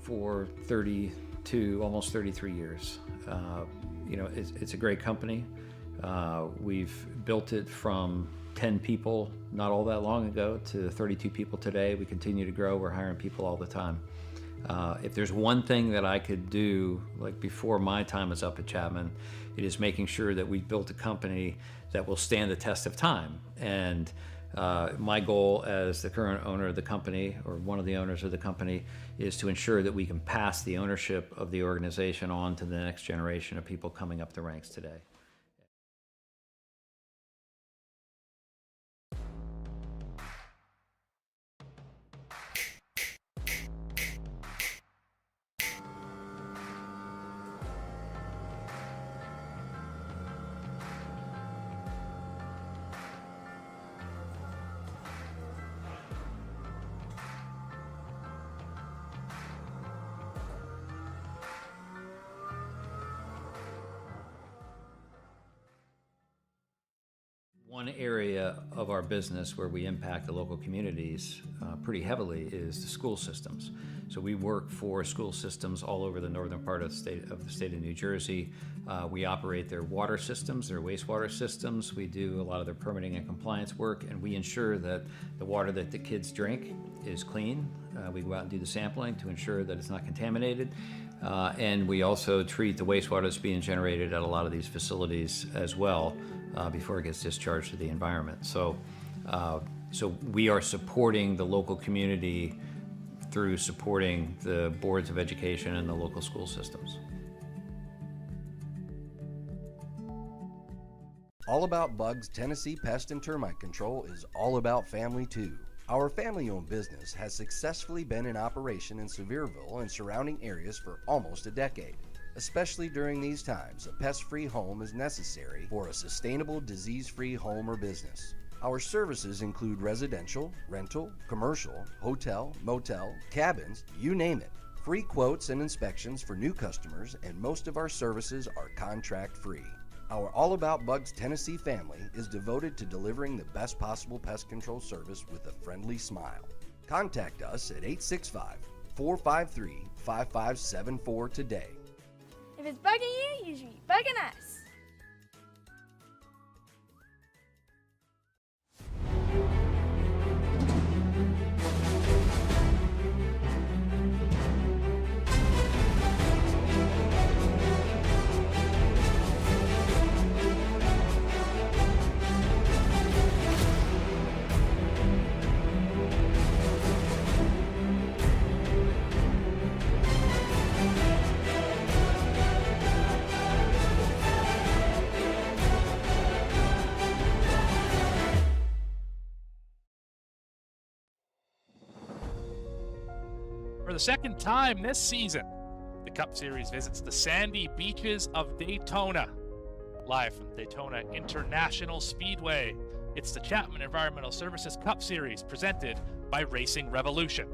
for 32, almost 33 years. It's a great company. We've built it from 10 people not all that long ago to 32 people today. We continue to grow. We're hiring people all the time. If there's one thing that I could do, like before my time is up at Chapman, it is making sure that we've built a company that will stand the test of time. And my goal as the current owner of the company, or one of the owners of the company, is to ensure that we can pass the ownership of the organization on to the next generation of people coming up the ranks today. One area of our business where we impact the local communities pretty heavily is the school systems. So we work for school systems all over the northern part of the state of New Jersey. We operate their water systems, their wastewater systems. We do a lot of their permitting and compliance work, and we ensure that the water that the kids drink is clean. We go out and do the sampling to ensure that it's not contaminated. And we also treat the wastewater that's being generated at a lot of these facilities as well before it gets discharged to the environment. So we are supporting the local community through supporting the boards of education and the local school systems. All About Bugs Tennessee Pest and Termite Control is all about family too. Our family-owned business has successfully been in operation in Sevierville and surrounding areas for almost a decade. Especially during these times, a pest-free home is necessary for a sustainable, disease-free home or business. Our services include residential, rental, commercial, hotel, motel, cabins, you name it. Free quotes and inspections for new customers, and most of our services are contract-free. Our All About Bugs Tennessee family is devoted to delivering the best possible pest control service with a friendly smile. Contact us at 865-453-5574 today. If it's bugging you, you should be bugging us. For the second time this season, the Cup Series visits the sandy beaches of Daytona. Live from Daytona International Speedway, it's the Chapman Environmental Services Cup Series presented by Racing Revolution.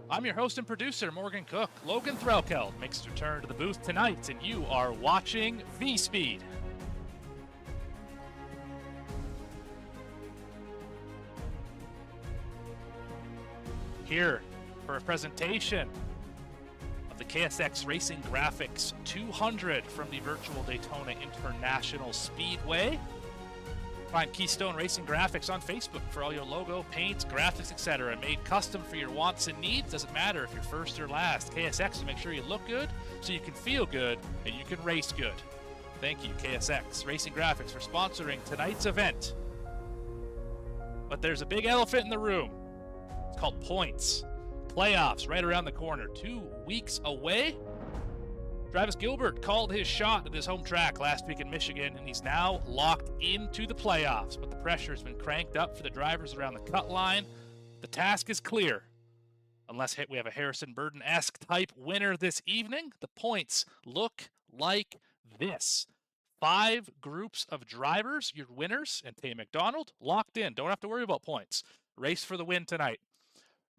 I'm your host and producer, Morgan Cook. Logan Threlkeld makes his return to the booth tonight, and you are watching V-Speed. Here for a presentation of the KSX Racing Graphics 200 from the virtual Daytona International Speedway. Find Keystone Racing Graphics on Facebook for all your logo, paints, graphics, etc. Made custom for your wants and needs. Doesn't matter if you're first or last. KSX will make sure you look good so you can feel good and you can race good. Thank you, KSX Racing Graphics, for sponsoring tonight's event. But there's a big elephant in the room. It's called points. Playoffs right around the corner. 2 weeks away. Travis Gilbert called his shot at his home track last week in Michigan, and he's now locked into the playoffs. But the pressure has been cranked up for the drivers around the cut line. The task is clear. Unless we have a Harrison Burton-esque type winner this evening, the points look like this. 5 groups of drivers, your winners, and Tay McDonald, locked in. Don't have to worry about points. Race for the win tonight.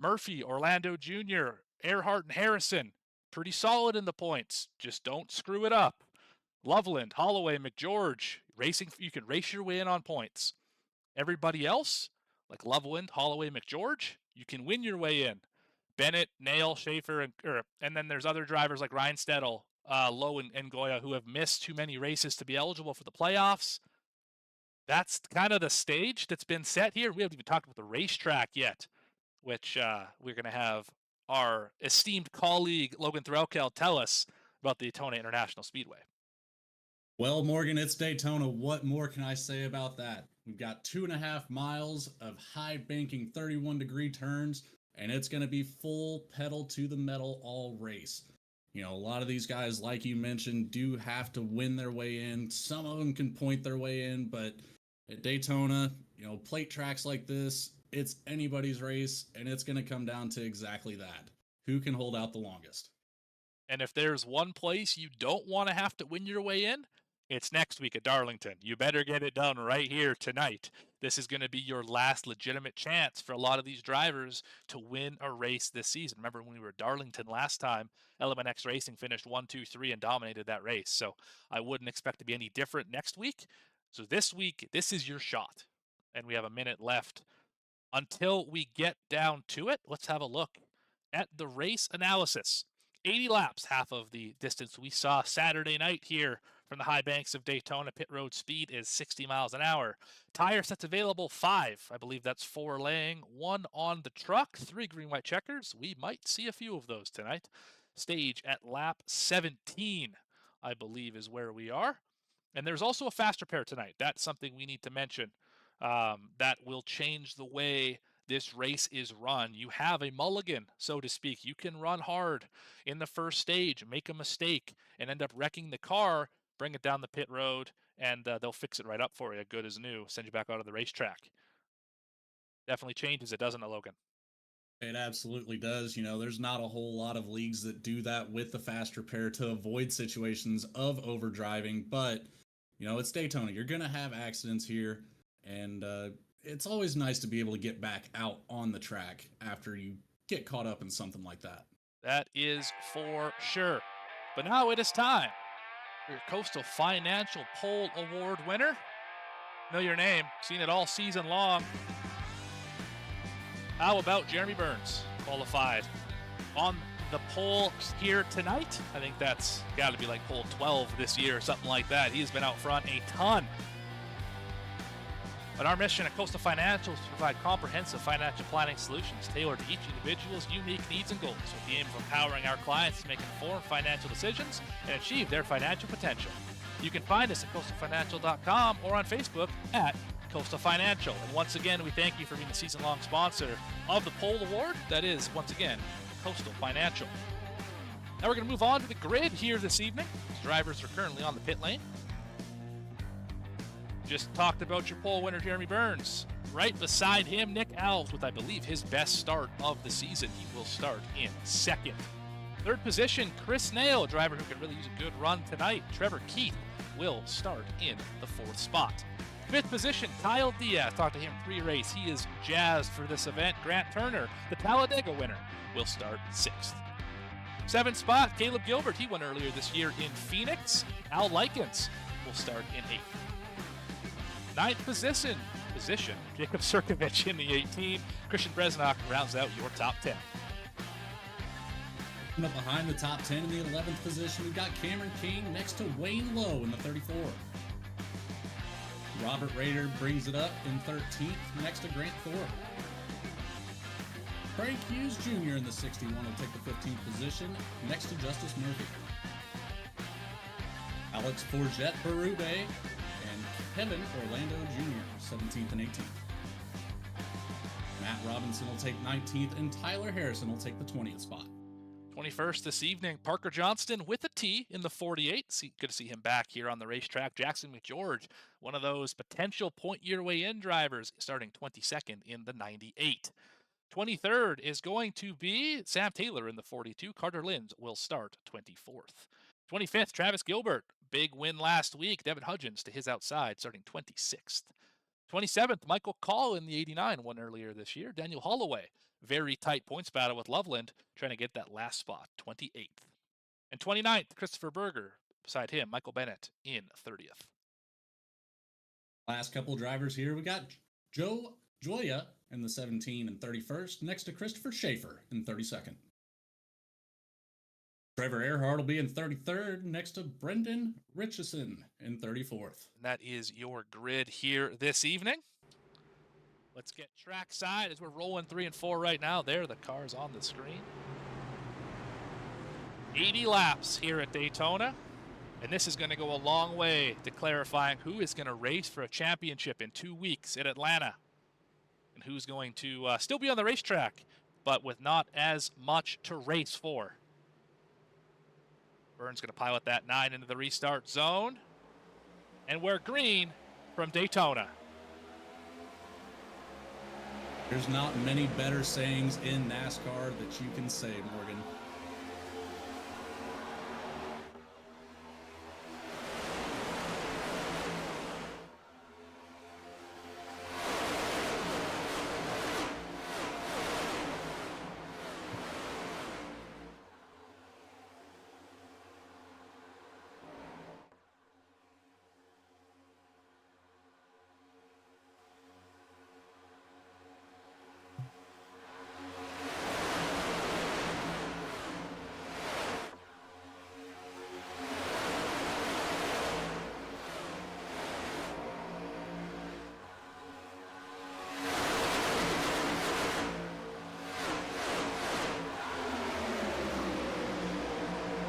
Murphy, Orlando Jr., Erhardt, and Harrison, pretty solid in the points. Just don't screw it up. Loveland, Holloway, McGeorge, racing. You can race your way in on points. Everybody else, like Loveland, Holloway, McGeorge, you can win your way in. Bennett, Nail, Schaefer, and then there's other drivers like Ryan Stedel, Lowe, and Goya who have missed too many races to be eligible for the playoffs. That's kind of the stage that's been set here. We haven't even talked about the racetrack yet, which we're going to have our esteemed colleague Logan Threlkel tell us about the Daytona International Speedway. Well, Morgan, it's Daytona. What more can I say about that? We've got 2.5 miles of high banking 31-degree turns, and it's going to be full pedal to the metal all race. You know, a lot of these guys, like you mentioned, do have to win their way in. Some of them can point their way in, but at Daytona, you know, plate tracks like this, it's anybody's race, and it's going to come down to exactly that. Who can hold out the longest? And if there's one place you don't want to have to win your way in, it's next week at Darlington. You better get it done right here tonight. This is going to be your last legitimate chance for a lot of these drivers to win a race this season. Remember when we were at Darlington last time, Element X Racing finished 1, 2, 3 and dominated that race. So I wouldn't expect to be any different next week. So this week, this is your shot. And we have a minute left until we get down to it. Let's have a look at the race analysis. 80 laps, half of the distance we saw Saturday night here from the high banks of Daytona. Pit road speed is 60 miles an hour. Tire sets available 5. I believe that's 4 laying, 1 on the truck, 3 green, white checkers. We might see a few of those tonight. Stage at lap 17, I believe, is where we are. And there's also a fast repair tonight. That's something we need to mention. That will change the way this race is run. You have a mulligan, so to speak. You can run hard in the first stage, make a mistake, and end up wrecking the car, bring it down the pit road, and they'll fix it right up for you, good as new, send you back out of the racetrack. Definitely changes it, doesn't it, Logan? It absolutely does. You know, there's not a whole lot of leagues that do that with the fast repair to avoid situations of overdriving, but, you know, it's Daytona. You're going to have accidents here, and it's always nice to be able to get back out on the track after you get caught up in something like that. That is for sure. But now it is time for your Coastal Financial Pole Award winner. Know your name, seen it all season long. How about Jeremy Burns, qualified on the pole here tonight? I think that's got to be like pole 12 this year or something like that. He has been out front a ton. But our mission at Coastal Financial is to provide comprehensive financial planning solutions tailored to each individual's unique needs and goals, with the aim of empowering our clients to make informed financial decisions and achieve their financial potential. You can find us at coastalfinancial.com or on Facebook at Coastal Financial. And once again, we thank you for being the season-long sponsor of the Pole Award. That is, once again, Coastal Financial. Now we're going to move on to the grid here this evening. Drivers are currently on the pit lane. Just talked about your pole winner, Jeremy Burns. Right beside him, Nick Alves, with I believe his best start of the season. He will start in second. Third position, Chris Nail, a driver who can really use a good run tonight. Trevor Keith will start in the 4th spot. Fifth position, Kyle Diaz. Talked to him pre-race. He is jazzed for this event. Grant Turner, the Talladega winner, will start 6th. 7th spot, Caleb Gilbert. He won earlier this year in Phoenix. Al Likens will start in 8th. 9th position, Jacob Sirkovich in the 18. Christian Bresnock rounds out your top 10. Up behind the top 10 in the 11th position, we've got Cameron King next to Wayne Lowe in the 34. Robert Rader brings it up in 13th next to Grant Thorpe. Frank Hughes Jr. in the 61 will take the 15th position next to Justice Murphy. Alex Forget Berube and Kevin Orlando Jr., 17th and 18th. Matt Robinson will take 19th, and Tyler Harrison will take the 20th spot. 21st this evening, Parker Johnston with a T in the 48. Good to see him back here on the racetrack. Jackson McGeorge, one of those potential point your way in drivers, starting 22nd in the 98. 23rd is going to be Sam Taylor in the 42. Carter Linz will start 24th. 25th, Travis Gilbert. Big win last week. Devin Hudgens to his outside, starting 26th. 27th, Michael Call in the 89, won earlier this year. Daniel Holloway, very tight points battle with Loveland, trying to get that last spot, 28th. And 29th, Christopher Berger. Beside him, Michael Bennett in 30th. Last couple of drivers here. We got Joe Joya in the 17 and 31st, next to Christopher Schaefer in 32nd. Trevor Erhardt will be in 33rd, next to Brendan Richardson in 34th. And that is your grid here this evening. Let's get trackside as we're rolling 3 and 4 right now. There, the cars on the screen. 80 laps here at Daytona. And this is going to go a long way to clarifying who is going to race for a championship in 2 weeks in Atlanta. And who's going to still be on the racetrack, but with not as much to race for. Burns going to pilot that 9 into the restart zone. And we're green from Daytona. There's not many better sayings in NASCAR that you can say, Morgan.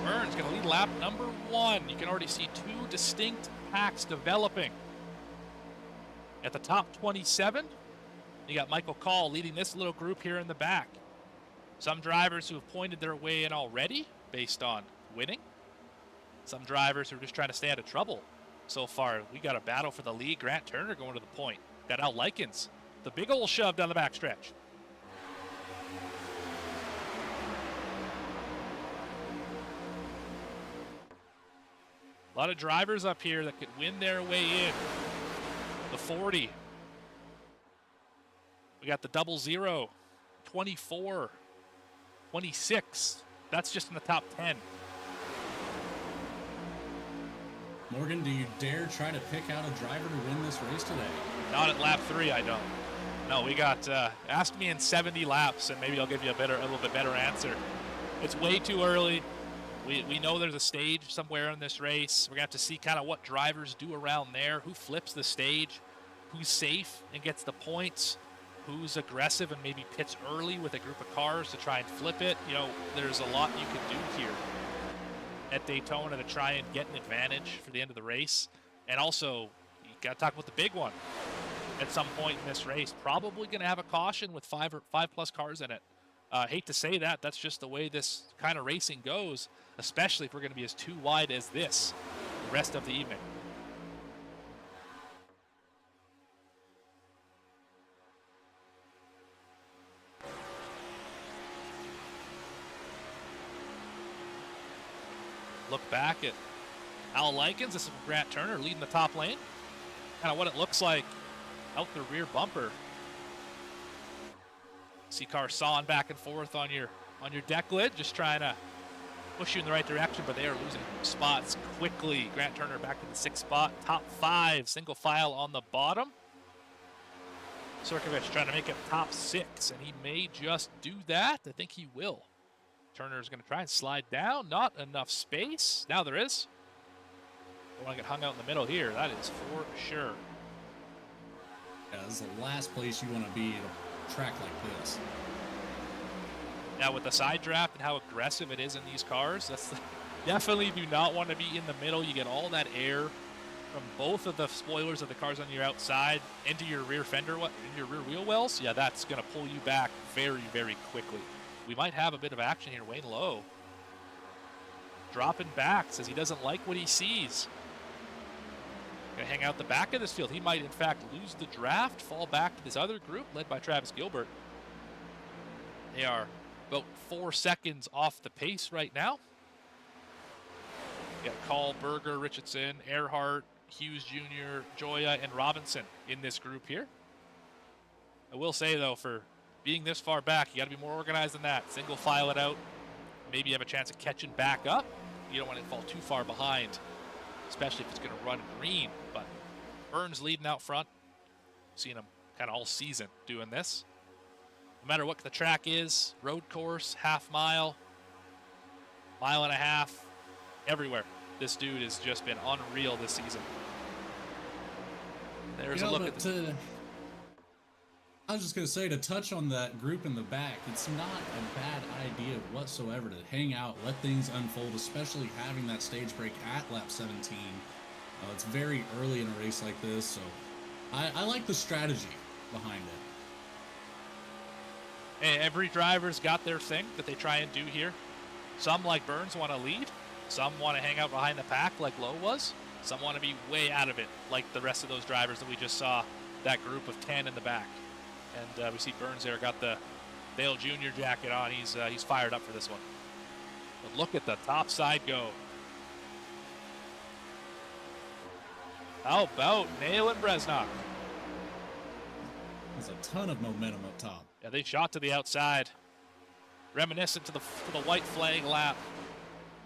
Burns going to lead lap number 1. You can already see 2 distinct packs developing. At the top 27, you got Michael Call leading this little group here in the back. Some drivers who have pointed their way in already based on winning. Some drivers who are just trying to stay out of trouble. So far, we got a battle for the lead. Grant Turner going to the point. Got Al Likens, the big old shove down the backstretch. A lot of drivers up here that could win their way in. The 40. We got the 00, 24, 26. That's just in the top 10. Morgan, do you dare try to pick out a driver to win this race today? Not at lap 3, I don't. No, we got, ask me in 70 laps and maybe I'll give you a little bit better answer. It's way too early. We know there's a stage somewhere in this race. We're going to have to see kind of what drivers do around there, who flips the stage, who's safe and gets the points, who's aggressive and maybe pits early with a group of cars to try and flip it. You know, there's a lot you can do here at Daytona to try and get an advantage for the end of the race. And also, you got to talk about the big one at some point in this race. Probably going to have a caution with 5 plus cars in it. Hate to say that, that's just the way this kind of racing goes, especially if we're going to be as too wide as this the rest of the evening. Look back at Al Likens. This is Grant Turner leading the top lane. Kind of what it looks like out the rear bumper. See cars sawing back and forth on your deck lid, just trying to push you in the right direction, but they are losing spots quickly. Grant Turner back to the 6th spot, top 5, single file on the bottom. Surkovich trying to make it top 6, and he may just do that. I think he will. Turner's going to try and slide down. Not enough space. Now there is. Don't want to get hung out in the middle here. That is for sure. Yeah, this is the last place you want to be at a track like this. Now with the side draft and how aggressive it is in these cars, definitely do not want to be in the middle. You get all that air from both of the spoilers of the cars on your outside into your rear fender, into your rear wheel wells. Yeah, that's going to pull you back very, very quickly. We might have a bit of action here. Wayne Lowe dropping back, says he doesn't like what he sees. Going to hang out the back of this field. He might, in fact, lose the draft, fall back to this other group led by Travis Gilbert. They are about 4 seconds off the pace right now. You got Call, Berger, Richardson, Erhardt, Hughes Jr., Joya, and Robinson in this group here. I will say, though, for being this far back, you got to be more organized than that. Single file it out. Maybe you have a chance of catching back up. You don't want to fall too far behind, especially if it's going to run green. But Burns leading out front. Seen him kind of all season doing this. No matter what the track is, road course, half mile, mile and a half, everywhere. This dude has just been unreal this season. There's a look at the... I was just going to say, to touch on that group in the back, it's not a bad idea whatsoever to hang out, let things unfold, especially having that stage break at lap 17. It's very early in a race like this, so I like the strategy behind it. Hey, every driver's got their thing that they try and do here. Some, like Burns, want to lead. Some want to hang out behind the pack like Lowe was. Some want to be way out of it like the rest of those drivers that we just saw, that group of 10 in the back. And we see Burns there, got the Dale Jr. jacket on. He's fired up for this one. But look at the top side go. How about Nail and Bresnock? There's a ton of momentum up top. Yeah, they shot to the outside. Reminiscent to the white flag lap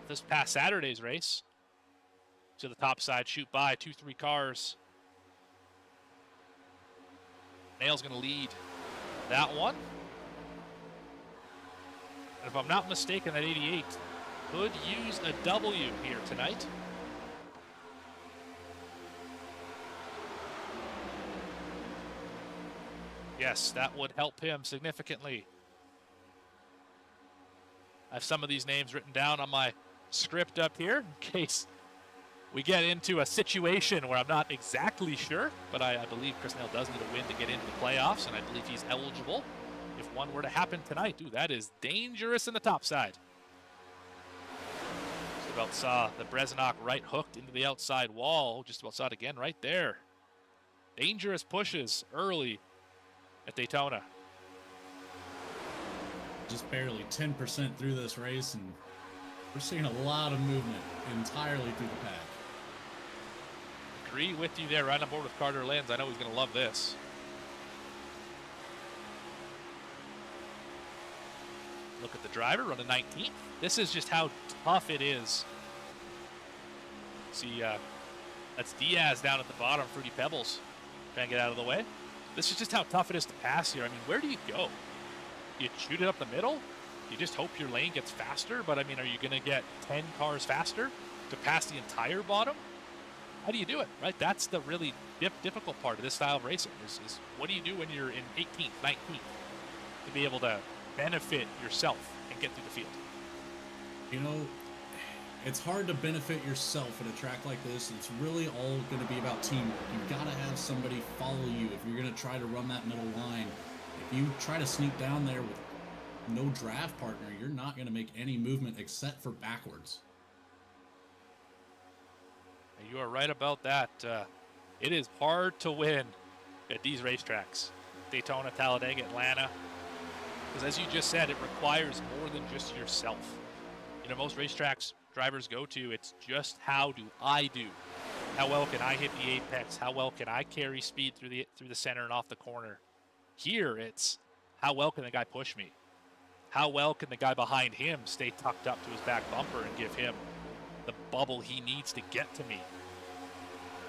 this past Saturday's race. To the top side, shoot by 2-3 cars. Nail's going to lead that one. And if I'm not mistaken, that 88 could use a W here tonight. Yes, that would help him significantly. I have some of these names written down on my script up here in case we get into a situation where I'm not exactly sure, but I believe Chris Nail does need a win to get into the playoffs, and I believe he's eligible if one were to happen tonight. Dude, that is dangerous in the top side. Just about saw the Bresnock right hooked into the outside wall. Just about saw it again right there. Dangerous pushes early at Daytona. Just barely 10% through this race, and we're seeing a lot of movement entirely through the pack. Agree with you there, right on board with Carter Lenz. I know he's going to love this. Look at the driver, running 19th. This is just how tough it is. See, that's Diaz down at the bottom, Fruity Pebbles, trying to get out of the way. This is just how tough it is to pass here. I mean, where do you go? You shoot it up the middle? You just hope your lane gets faster, but I mean, are you going to get 10 cars faster to pass the entire bottom? How do you do it, right? That's the really difficult part of this style of racing is what do you do when you're in 18th, 19th to be able to benefit yourself and get through the field? You know, it's hard to benefit yourself at a track like this. It's really all going to be about teamwork. You've got to have somebody follow you if you're going to try to run that middle line. If you try to sneak down there with no draft partner, you're not going to make any movement except for backwards. You are right about that. It is hard to win at these racetracks. Daytona, Talladega, Atlanta. Because as you just said, it requires more than just yourself. You know, most racetracks drivers go to, it's just how do I do? How well can I hit the apex? How well can I carry speed through the center and off the corner? Here, it's how well can the guy push me? How well can the guy behind him stay tucked up to his back bumper and give him the bubble he needs to get to me?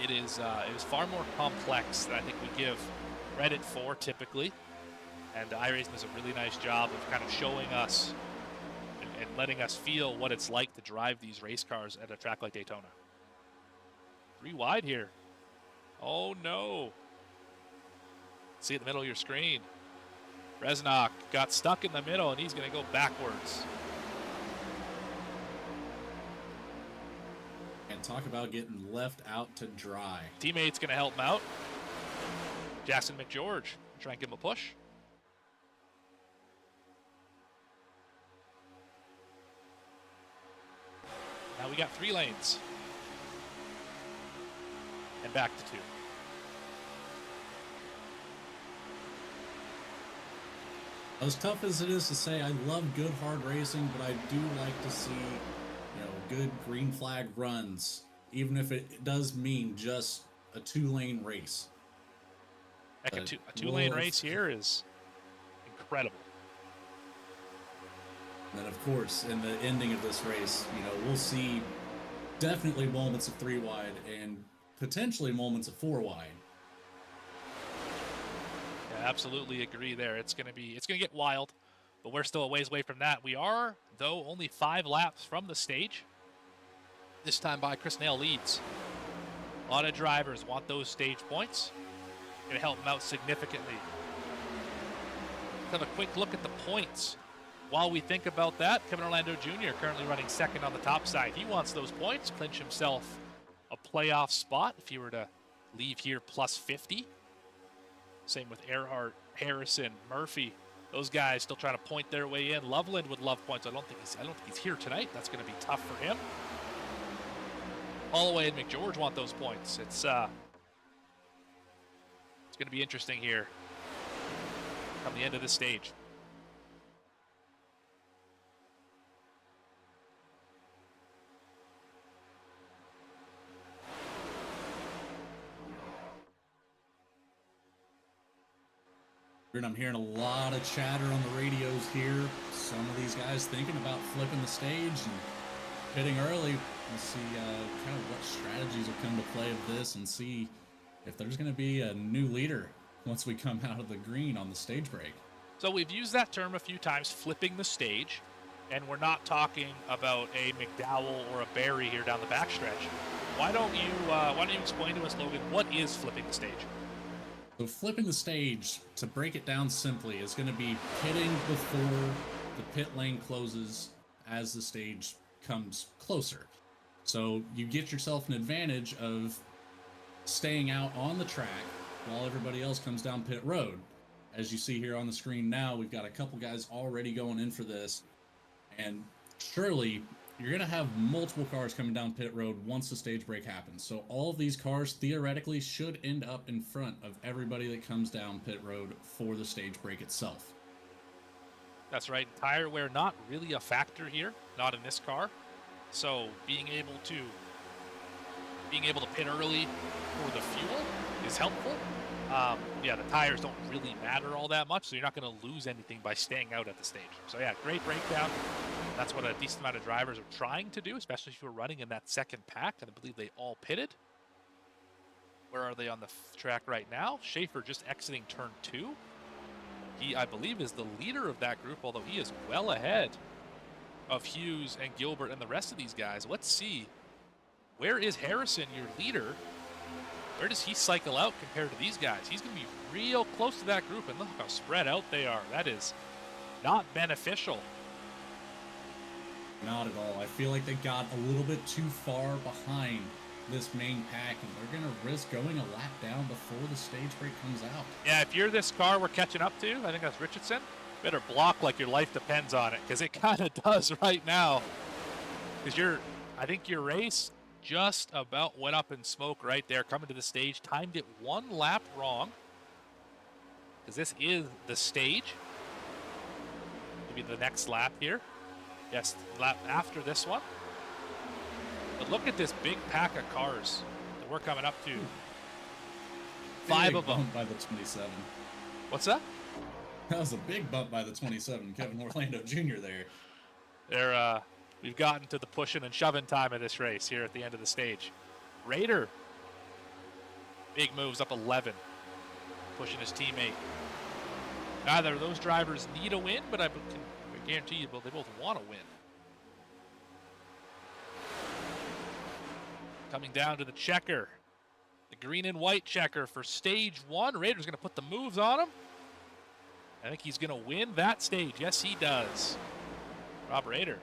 It is far more complex than I think we give credit for typically. And iRacing does a really nice job of kind of showing us and letting us feel what it's like to drive these race cars at a track like Daytona. 3 wide here. Oh no. See at the middle of your screen. Bresnock got stuck in the middle and he's going to go backwards. And talk about getting left out to dry. Teammate's going to help him out. Jackson McGeorge, try and give him a push. Now we got 3 lanes. And back to 2. As tough as it is to say, I love good hard racing, but I do like to see, good green flag runs, even if it does mean just a 2-lane race. Heck, a two-lane race here is incredible. And then, of course, in the ending of this race, we'll see definitely moments of 3 wide and potentially moments of 4 wide. Yeah, absolutely agree there. It's gonna get wild, but we're still a ways away from that. We are, though, only 5 laps from the stage. This time by Chris Nail leads. A lot of drivers want those stage points. Gonna help them out significantly. Let's have a quick look at the points. While we think about that, Kevin Orlando Jr. currently running second on the top side. He wants those points, clinch himself a playoff spot if he were to leave here plus 50. Same with Erhardt, Harrison, Murphy. Those guys still trying to point their way in. Loveland would love points. I don't think he's here tonight. That's going to be tough for him. Holloway and McGeorge want those points. It's going to be interesting here come the end of this stage. And I'm hearing a lot of chatter on the radios here. Some of these guys thinking about flipping the stage and pitting early. We'll see kind of what strategies will come to play of this and see if there's going to be a new leader once we come out of the green on the stage break. So we've used that term a few times, flipping the stage, and we're not talking about a McDowell or a Barry here down the backstretch. Why don't you explain to us, Logan, what is flipping the stage? So flipping the stage, to break it down simply, is going to be pitting before the pit lane closes as the stage comes closer. So you get yourself an advantage of staying out on the track while everybody else comes down pit road. As you see here on the screen now, we've got a couple guys already going in for this. And surely you're going to have multiple cars coming down pit road once the stage break happens. So all of these cars theoretically should end up in front of everybody that comes down pit road for the stage break itself. That's right. Tire wear not really a factor here, not in this car. So being able to pit early for the fuel is helpful. Yeah, the tires don't really matter all that much, so you're not going to lose anything by staying out at the stage. So yeah, great breakdown. That's what a decent amount of drivers are trying to do, especially if you're running in that second pack, and I believe they all pitted. Where are they on the track right now? Schaefer just exiting turn 2. He, I believe, is the leader of that group, although he is well ahead of Hughes and Gilbert and the rest of these guys. Let's see. Where is Harrison, your leader? Where does he cycle out compared to these guys? He's going to be real close to that group, and look how spread out they are. That is not beneficial. Not at all. I feel like they got a little bit too far behind this main pack, and they're going to risk going a lap down before the stage break comes out. Yeah, if you're this car we're catching up to, I think that's Richardson, better block like your life depends on it, because it kind of does right now. Because I think your race just about went up in smoke right there, coming to the stage, timed it 1 lap wrong, because this is the stage. Maybe the next lap here. Yes, lap after this one. But look at this big pack of cars that we're coming up to. 5 of them. Bump by the 27. What's that? That was a big bump by the 27. Kevin Orlando Jr. there. We've gotten to the pushing and shoving time of this race here at the end of the stage. Raider, big moves up 11, pushing his teammate. Neither of those drivers need a win, but I can guarantee you they both want to win. Coming down to the checker, the green and white checker for stage 1. Raider's going to put the moves on him. I think he's going to win that stage. Yes, he does. Rob Raider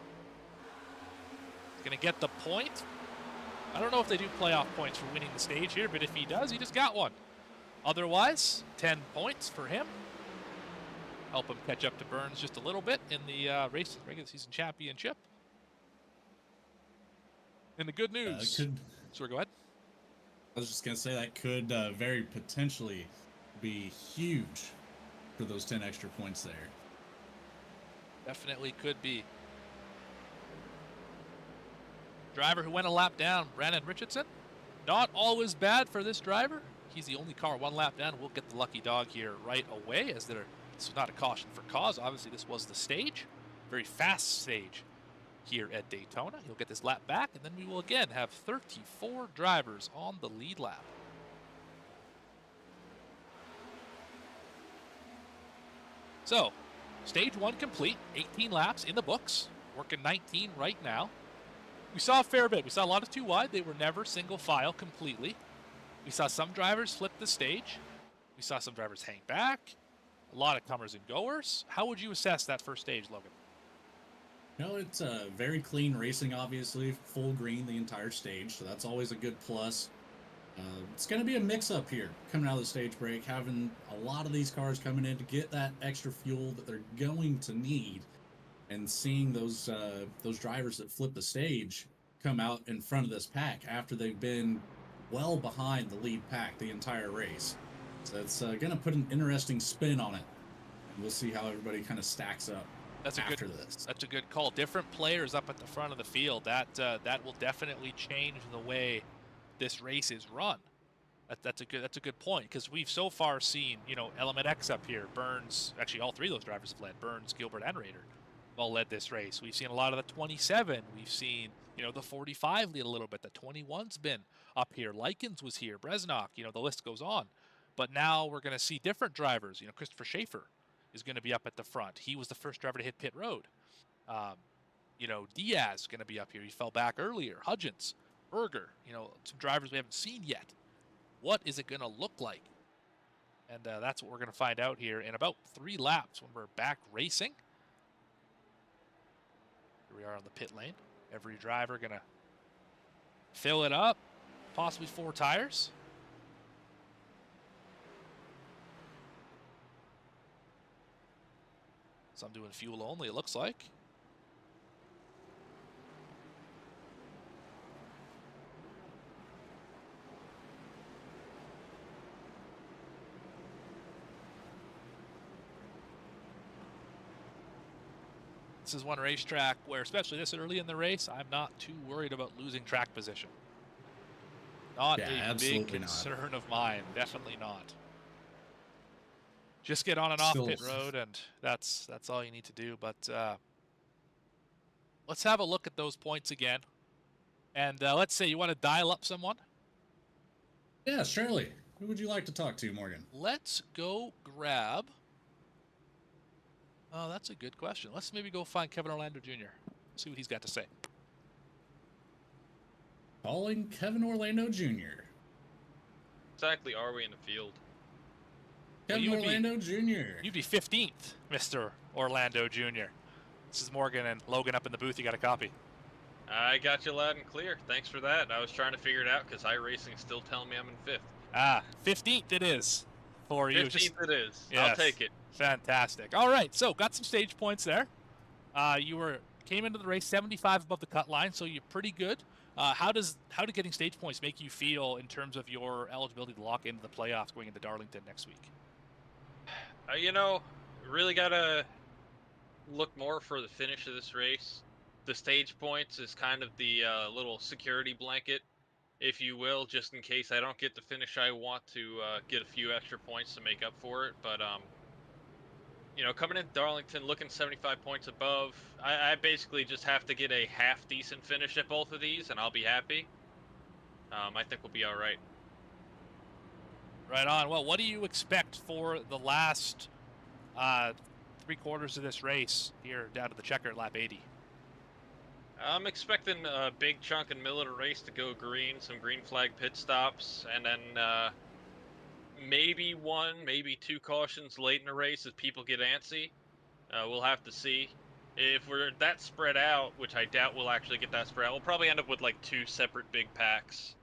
going to get the point. I don't know if they do playoff points for winning the stage here, but if he does, he just got one. Otherwise, 10 points for him. Help him catch up to Burns just a little bit in the regular season championship. And the good news. Sorry, go ahead. I was just going to say that could very potentially be huge for those 10 extra points there. Definitely could be. Driver who went a lap down, Brandon Richardson. Not always bad for this driver. He's the only car 1 lap down. We'll get the lucky dog here right away, as this is not a caution for cause. Obviously, this was the stage. Very fast stage here at Daytona. He'll get this lap back, and then we will again have 34 drivers on the lead lap. So, stage 1 complete, 18 laps in the books, working 19 right now. We saw a fair bit. We saw a lot of 2 wide. They were never single file completely. We saw some drivers flip the stage. We saw some drivers hang back. A lot of comers and goers. How would you assess that first stage, Logan? No, it's very clean racing, obviously. Full green the entire stage, so that's always a good plus. It's going to be a mix-up here coming out of the stage break, having a lot of these cars coming in to get that extra fuel that they're going to need, and seeing those drivers that flip the stage come out in front of this pack after they've been well behind the lead pack the entire race. So it's going to put an interesting spin on it. And we'll see how everybody kind of stacks up after this. That's a good call. Different players up at the front of the field. That will definitely change the way this race is run. That's a good point, because we've so far seen, Element X up here, Burns, actually all 3 of those drivers have led, Burns, Gilbert, and Rader all led this race. We've seen a lot of the 27. We've seen, the 45 lead a little bit. The 21's been up here. Likens was here. Bresnock, the list goes on. But now we're going to see different drivers. Christopher Schaefer is going to be up at the front. He was the first driver to hit pit road. Diaz is going to be up here. He fell back earlier. Hudgens, Berger, some drivers we haven't seen yet. What is it going to look like? And that's what we're going to find out here in about 3 laps when we're back racing. Here we are on the pit lane. Every driver going to fill it up, possibly 4 tires. Some doing fuel only, it looks like. This is one racetrack where, especially this early in the race, I'm not too worried about losing track position. Not a big concern of mine. Definitely not. Just get on and off pit road, and that's all you need to do. But let's have a look at those points again. And let's say you want to dial up someone. Yeah, surely. Who would you like to talk to, Morgan? Let's go grab... Oh, that's a good question. Let's maybe go find Kevin Orlando Jr. See what he's got to say. Calling Kevin Orlando Jr. Exactly are we in the field? Kevin Orlando Jr. You'd be 15th, Mr. Orlando Jr. This is Morgan and Logan up in the booth. You got a copy. I got you loud and clear. Thanks for that. I was trying to figure it out because iRacing's still telling me I'm in 5th. Ah, 15th it is for you. 15th it is. Yes. I'll take it. Fantastic. All right, so got some stage points there. You came into the race 75 above the cut line, so you're pretty good. How did getting stage points make you feel in terms of your eligibility to lock into the playoffs going into Darlington next week? Really gotta look more for the finish of this race. The stage points is kind of the little security blanket, if you will, just in case I don't get the finish I want to get a few extra points to make up for it. But coming in Darlington, looking 75 points above, I basically just have to get a half-decent finish at both of these, and I'll be happy. I think we'll be all right. Right on. Well, what do you expect for the last 3/4 of this race here down to the checker at lap 80? I'm expecting a big chunk in the middle of the race to go green, some green flag pit stops, and then maybe 1, maybe 2 cautions late in the race as people get antsy. We'll have to see. If we're that spread out, which I doubt we'll actually get that spread out, we'll probably end up with like 2 separate big packs.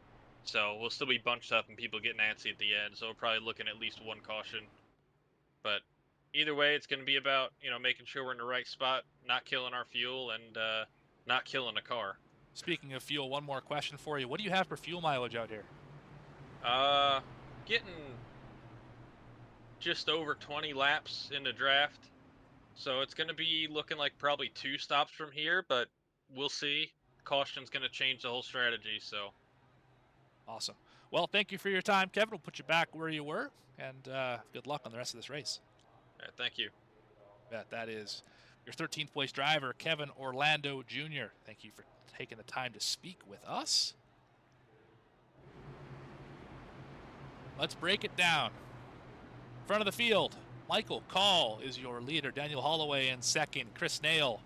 So we'll still be bunched up and people getting antsy at the end, so we're probably looking at least 1 caution. But either way, it's going to be about, making sure we're in the right spot, not killing our fuel, and not killing a car. Speaking of fuel, one more question for you. What do you have for fuel mileage out here? Getting just over 20 laps in the draft. So it's going to be looking like probably 2 stops from here, but we'll see. Caution's going to change the whole strategy, so. Awesome. Well, thank you for your time, Kevin. We'll put you back where you were, and good luck on the rest of this race. Thank you. That is your 13th place driver, Kevin Orlando Jr. Thank you for taking the time to speak with us. Let's break it down. Front of the field, Michael Call is your leader. Daniel Holloway in second. Chris Nail.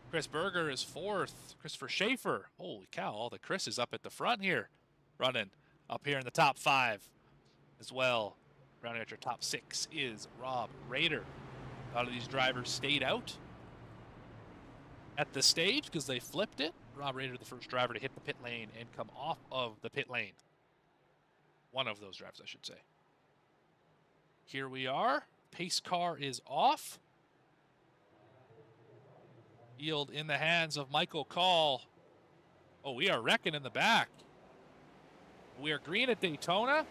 Chris Berger is fourth. Christopher Schaefer. Holy cow, all the Chris's up at the front here. Running up here in the top 5 as well. Rounding out your top 6 is Rob Rader. A lot of these drivers stayed out at the stage because they flipped it. Rob Rader, the first driver to hit the pit lane and come off of the pit lane. One of those drivers, I should say. Here we are. Pace car is off. Field in the hands of Michael Call. Oh, we are wrecking in the back. We are green at Daytona.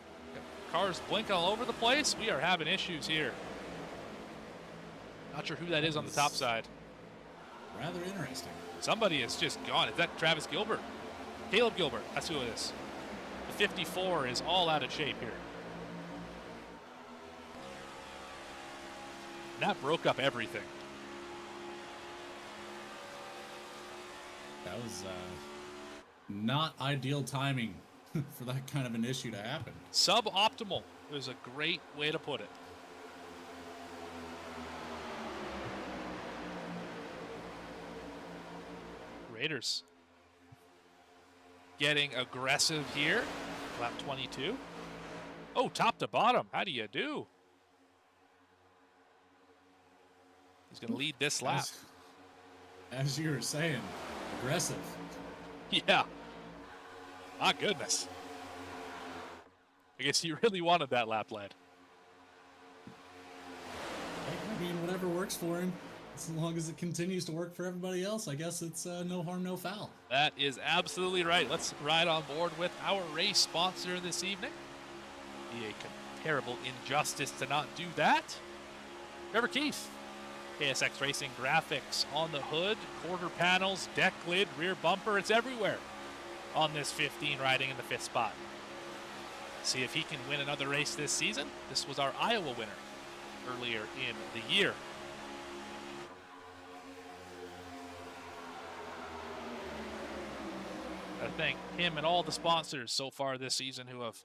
Cars blinking all over the place. We are having issues here. Not sure who that is on the top side. Rather interesting. Somebody is just gone. Is that Travis Gilbert? Caleb Gilbert. That's who it is. The 54 is all out of shape here. And that broke up everything. That was not ideal timing for that kind of an issue to happen. Suboptimal is a great way to put it. Raiders getting aggressive here. Lap 22. Oh, top to bottom. How do you do? He's going to lead this lap. As you were saying, aggressive. Yeah. My goodness. I guess he really wanted that lap led. I mean, whatever works for him. As long as it continues to work for everybody else, I guess it's no harm, no foul. That is absolutely right. Let's ride on board with our race sponsor this evening. Be a terrible injustice to not do that. Trevor Keith. KSX Racing graphics on the hood, quarter panels, deck lid, rear bumper. It's everywhere on this 15 riding in the 5th spot. See if he can win another race this season. This was our Iowa winner earlier in the year. I thank him and all the sponsors so far this season who have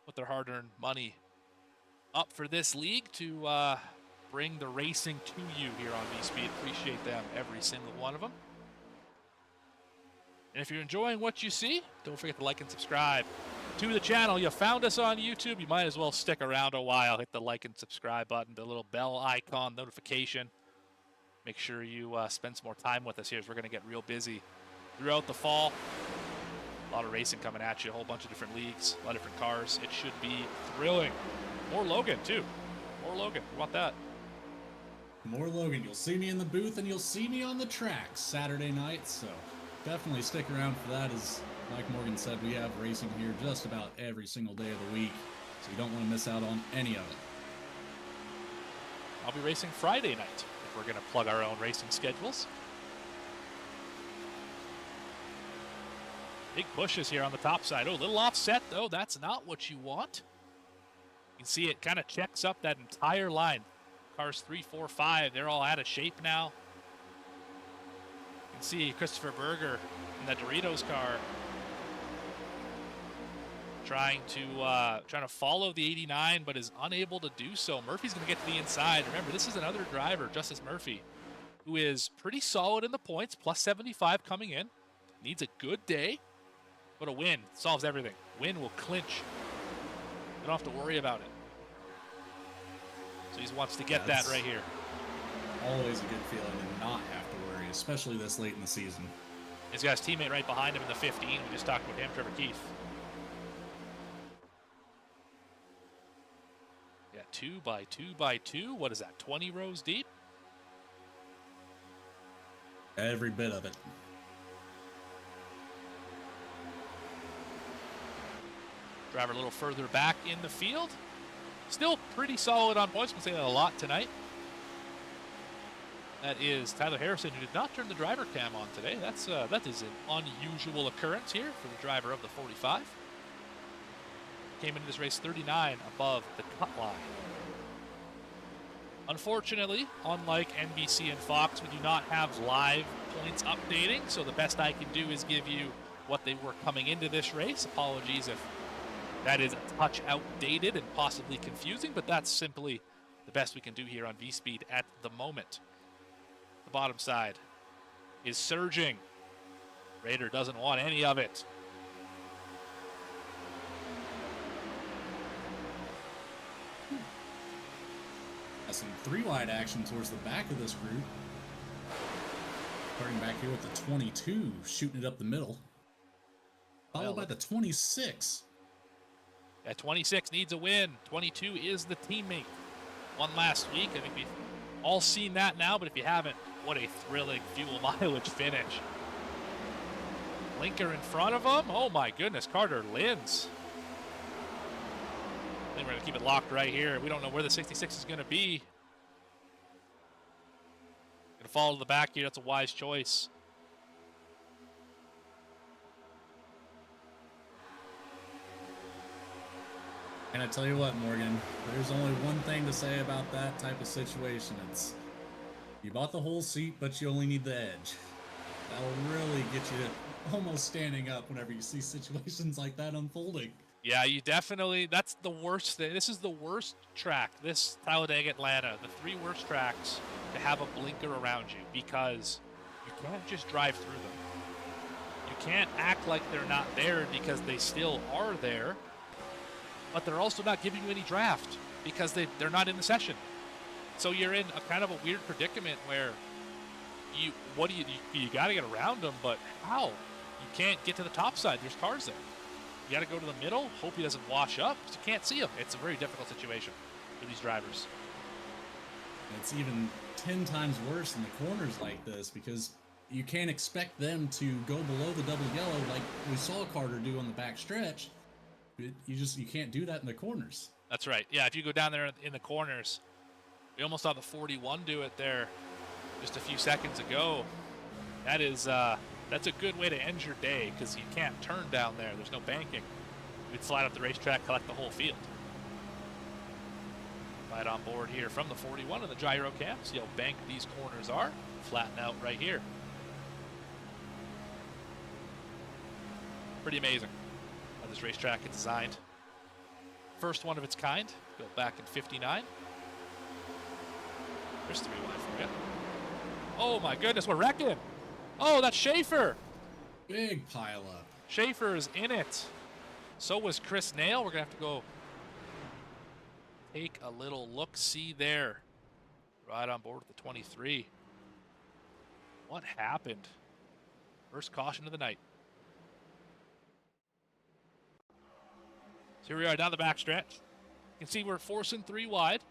put their hard-earned money up for this league to bring the racing to you here on V-Speed. Appreciate them, every single one of them. And if you're enjoying what you see, don't forget to like and subscribe to the channel. You found us on YouTube, you might as well stick around a while. Hit the like and subscribe button, the little bell icon notification. Make sure you spend some more time with us here as we're going to get real busy throughout the fall. A lot of racing coming at you, a whole bunch of different leagues, a lot of different cars. It should be thrilling. More Logan, too. More Logan. We want that. More Logan. You'll see me in the booth and you'll see me on the track Saturday night, so definitely stick around for that. As like Morgan said, we have racing here just about every single day of the week, so you don't want to miss out on any of it. I'll be racing Friday night if we're going to plug our own racing schedules. Big pushes here on the top side. Oh, a little offset, though. That's not what you want. You can see it kind of checks up that entire line. Cars 3, 4, 5, they're all out of shape now. You can see Christopher Berger in that Doritos car trying to follow the 89, but is unable to do so. Murphy's going to get to the inside. Remember, this is another driver, Justice Murphy, who is pretty solid in the points, plus 75 coming in. Needs a good day, but a win solves everything. Win will clinch. You don't have to worry about it. So he wants to get that right here. Always a good feeling to not have to worry, especially this late in the season. He's got his teammate right behind him in the 15. We just talked about him, Trevor Keith. Yeah, 2 by 2 by 2. What is that, 20 rows deep? Every bit of it. Driver a little further back in the field. Still pretty solid on points. We can say that a lot tonight. That is Tyler Harrison, who did not turn the driver cam on today. That is an unusual occurrence here for the driver of the 45. Came into this race 39 above the cut line. Unfortunately, unlike NBC and Fox, we do not have live points updating, so the best I can do is give you what they were coming into this race. Apologies if that is a touch outdated and possibly confusing, but that's simply the best we can do here on V-Speed at the moment. The bottom side is surging. Raider doesn't want any of it. Got some 3-wide action towards the back of this group. Starting back here with the 22, shooting it up the middle. Followed by the 26. Yeah, 26 needs a win. 22 is the teammate. Won last week. I think we've all seen that now, but if you haven't, what a thrilling fuel mileage finish. Blinker in front of him. Oh my goodness, Carter Linz. I think we're going to keep it locked right here. We don't know where the 66 is going to be. Going to fall to the back here. That's a wise choice. And I tell you what, Morgan, there's only one thing to say about that type of situation. It's you bought the whole seat, but you only need the edge. That'll really get you to almost standing up whenever you see situations like that unfolding. Yeah, you definitely, that's the worst thing. This is the worst track, this Talladega Atlanta, the 3 worst tracks to have a blinker around you because you can't just drive through them. You can't act like they're not there because they still are there, but they're also not giving you any draft because they're not in the session. So you're in a kind of a weird predicament where you got to get around them, but how? You can't get to the top side. There's cars there. You got to go to the middle, hope he doesn't wash up, because you can't see him. It's a very difficult situation for these drivers. It's even 10 times worse in the corners like this because you can't expect them to go below the double yellow like we saw Carter do on the back stretch. You can't do that in the corners. That's right. Yeah, if you go down there in the corners, we almost saw the 41 do it there just a few seconds ago. That is that's a good way to end your day because you can't turn down there. There's no banking. You'd slide up the racetrack, collect the whole field. Right on board here from the 41 in the gyro cam. See how banked these corners are. Flatten out right here. Pretty amazing how this racetrack is designed. First one of its kind. Built back in '59. There's 3 wide for you. Oh my goodness, we're wrecking. Oh, that's Schaefer. Big pile up. Schaefer is in it. So was Chris Nail. We're going to have to go take a little look-see there. Right on board with the 23. What happened? First caution of the night. So here we are down the backstretch. You can see we're forcing 3 wide.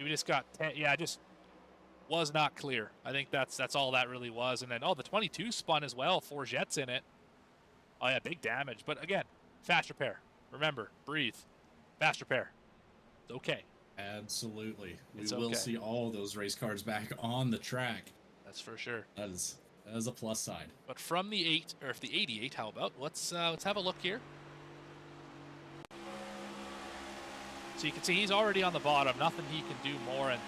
We just got 10. Yeah, just was not clear. I think that's all that really was. And then, oh, the 22 spun as well. 4 jets in it. Oh, yeah, big damage. But again, fast repair. Remember, breathe. Fast repair. It's okay. Absolutely. We It's will okay. see all those race cars back on the track. That's for sure. That is a plus side. But from the 8, or if the 88, how about? Let's have a look here. So you can see he's already on the bottom. Nothing he can do more. And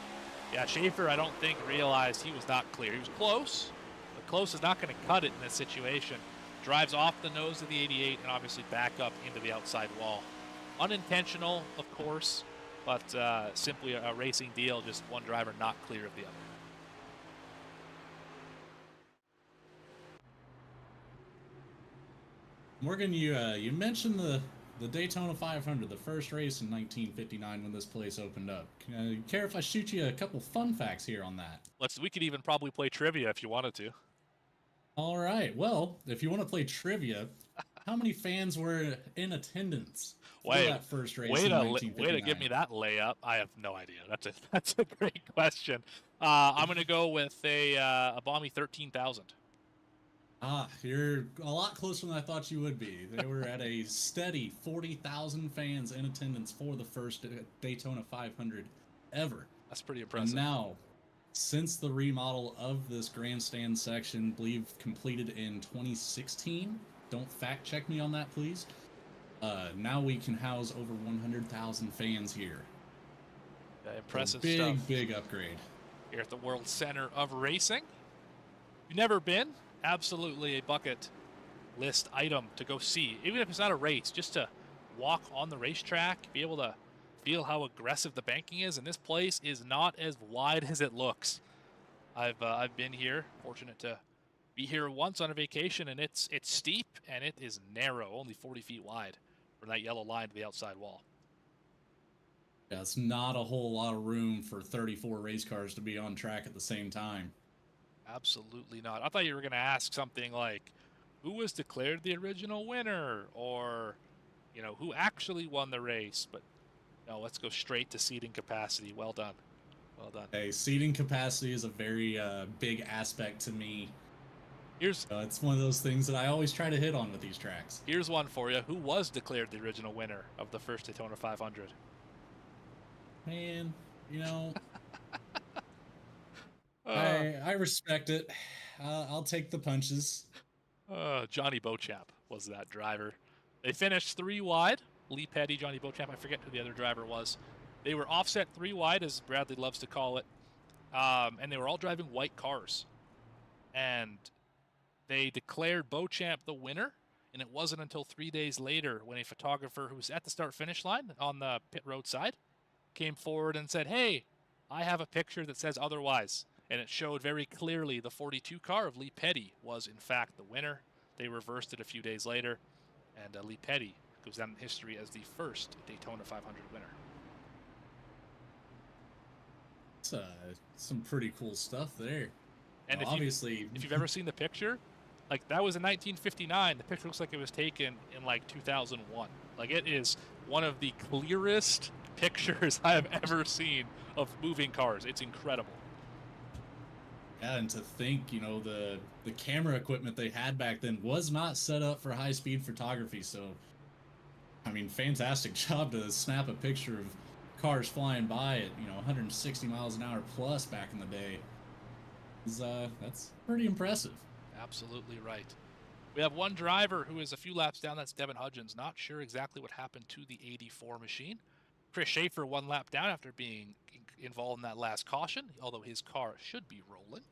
yeah, Schaefer, I don't think, realized he was not clear. He was close, but close is not going to cut it in this situation. Drives off the nose of the 88 and obviously back up into the outside wall. Unintentional, of course, but simply a racing deal, just one driver not clear of the other. Morgan, you mentioned the Daytona 500, the first race in 1959 when this place opened up. You care if I shoot you a couple fun facts here on that? We could even probably play trivia if you wanted to. All right. Well, if you want to play trivia, how many fans were in attendance for that first race in 1959? Way to give me that layup. I have no idea. That's a great question. I'm going to go with a balmy 13,000. You're a lot closer than I thought you would be. They were at a steady 40,000 fans in attendance for the first Daytona 500 ever. That's pretty impressive. And now, since the remodel of this grandstand section, I believe completed in 2016, don't fact check me on that, please. Now we can house over 100,000 fans here. Yeah, impressive big, stuff. Big upgrade. Here at the World Center of Racing. If you've never been, absolutely a bucket list item to go see. Even if it's not a race, just to walk on the racetrack, be able to feel how aggressive the banking is, and this place is not as wide as it looks. I've been here, fortunate to be here once on a vacation, and it's steep and it is narrow, only 40 feet wide from that yellow line to the outside wall. Yeah, it's not a whole lot of room for 34 race cars to be on track at the same time. Absolutely not. I thought you were going to ask something like, who was declared the original winner, or, you know, who actually won the race? But no, let's go straight to seating capacity. Well done. Well done. Hey, seating capacity is a very big aspect to me. It's one of those things that I always try to hit on with these tracks. Here's one for you. Who was declared the original winner of the first Daytona 500? Man, you know, I respect it. I'll take the punches. Johnny Beauchamp was that driver. They finished 3 wide. Lee Petty, Johnny Beauchamp, I forget who the other driver was. They were offset 3 wide, as Bradley loves to call it. And they were all driving white cars. And they declared Beauchamp the winner, and it wasn't until 3 days later when a photographer who was at the start-finish line on the pit road side came forward and said, hey, I have a picture that says otherwise. And it showed very clearly the 42 car of Lee Petty was, in fact, the winner. They reversed it a few days later, and Lee Petty goes down in history as the first Daytona 500 winner. It's some pretty cool stuff there. And obviously, if you've ever seen the picture, like, that was in 1959. The picture looks like it was taken in, like, 2001. Like, it is one of the clearest pictures I have ever seen of moving cars. It's incredible. Yeah, and to think, you know, the camera equipment they had back then was not set up for high-speed photography, so, I mean, fantastic job to snap a picture of cars flying by at, you know, 160 miles an hour plus back in the day. That's pretty impressive. Absolutely right. We have one driver who is a few laps down. That's Devin Hudgens. Not sure exactly what happened to the 84 machine. Chris Schaefer 1 lap down after being involved in that last caution, although his car should be rolling.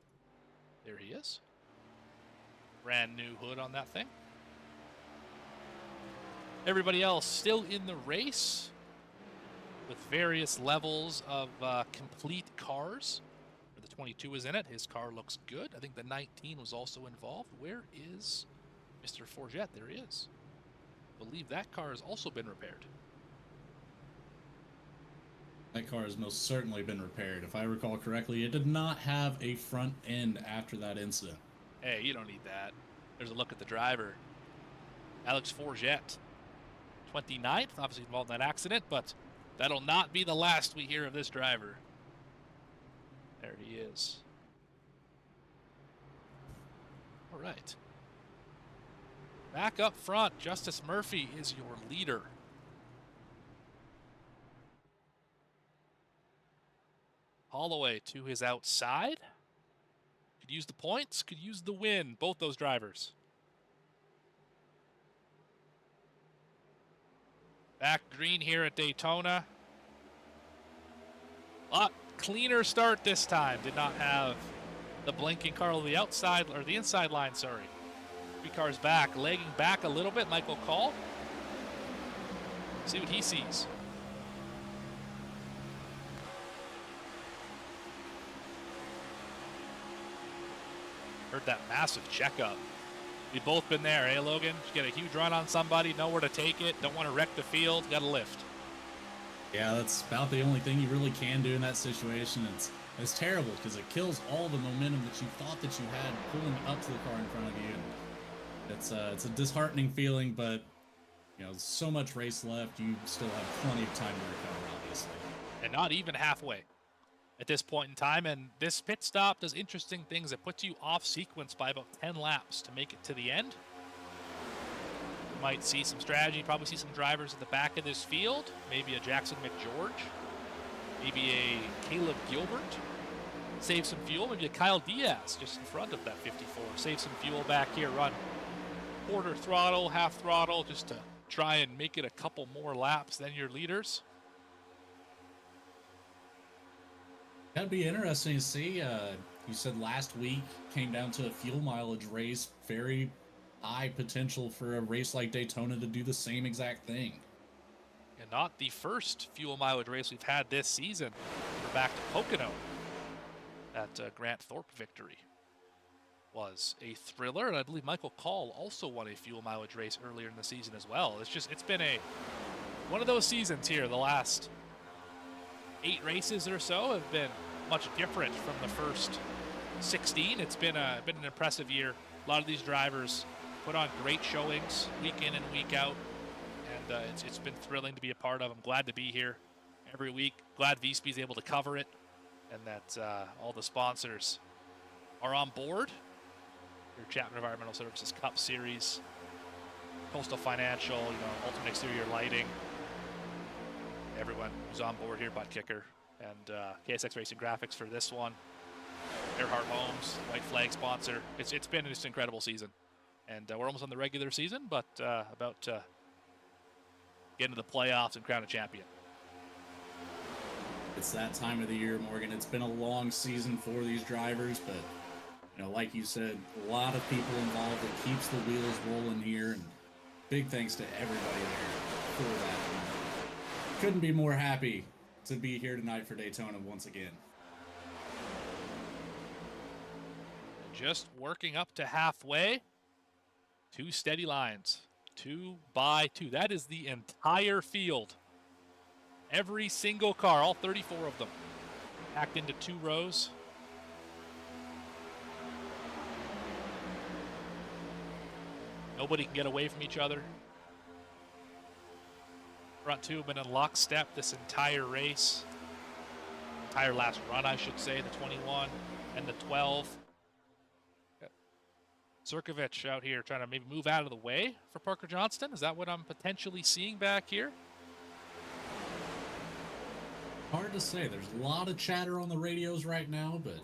There he is. Brand new hood on that thing. Everybody else still in the race with various levels of complete cars. The 22 is in it. His car looks good. I think the 19 was also involved. Where is Mr. Forget? There he is. I believe that car has also been repaired. That car has most certainly been repaired. If I recall correctly, it did not have a front end after that incident. Hey, you don't need that. There's a look at the driver. Alex Forget, 29th, obviously involved in that accident, but that'll not be the last we hear of this driver. There he is. All right. Back up front, Justice Murphy is your leader. Holloway to his outside. Could use the points, could use the win. Both those drivers. Back green here at Daytona. A lot cleaner start this time. Did not have the blinking car on the outside, or the inside line, sorry. 3 cars back, lagging back a little bit. Michael Call. See what he sees. Heard that massive checkup. We've both been there, eh, Logan? You get a huge run on somebody, know where to take it, don't want to wreck the field, got to lift. Yeah, that's about the only thing you really can do in that situation. It's terrible because it kills all the momentum that you thought that you had pulling up to the car in front of you. And it's a disheartening feeling, but you know, so much race left, you still have plenty of time to recover, obviously. And not even halfway at this point in time, and this pit stop does interesting things. It puts you off sequence by about 10 laps to make it to the end. You might see some strategy, probably see some drivers at the back of this field, maybe a Jackson McGeorge, maybe a Caleb Gilbert, save some fuel, maybe a Kyle Diaz just in front of that 54, save some fuel back here, run quarter throttle, half throttle, just to try and make it a couple more laps than your leaders. That'd be interesting to see. You said last week came down to a fuel mileage race. Very high potential for a race like Daytona to do the same exact thing. And not the first fuel mileage race we've had this season. We're back to Pocono. That Grant Thorpe victory was a thriller, and I believe Michael Call also won a fuel mileage race earlier in the season as well. It's been one of those seasons here. The last 8 races or so have been much different from the first 16. It's been an impressive year. A lot of these drivers put on great showings week in and week out, and it's been thrilling to be a part of. I'm glad to be here every week. Glad VSP is able to cover it, and that all the sponsors are on board. Your Chapman Environmental Services Cup Series, Coastal Financial, Ultimate Exterior Lighting, everyone who's on board here, Buttkicker, and KSX Racing Graphics for this one. Erhardt Homes, White Flag sponsor. It's been just an incredible season, and we're almost on the regular season, but about to get into the playoffs and crown a champion. It's that time of the year, Morgan. It's been a long season for these drivers, but like you said, a lot of people involved. It keeps the wheels rolling here, and big thanks to everybody there for that. Couldn't be more happy to be here tonight for Daytona once again. Just working up to halfway. 2 steady lines. 2 by 2. That is the entire field. Every single car, all 34 of them, packed into 2 rows. Nobody can get away from each other. Front 2 have been in lockstep this entire race. Entire last run, I should say, the 21 and the 12. Cirkovich out here trying to maybe move out of the way for Parker Johnston. Is that what I'm potentially seeing back here? Hard to say. There's a lot of chatter on the radios right now, but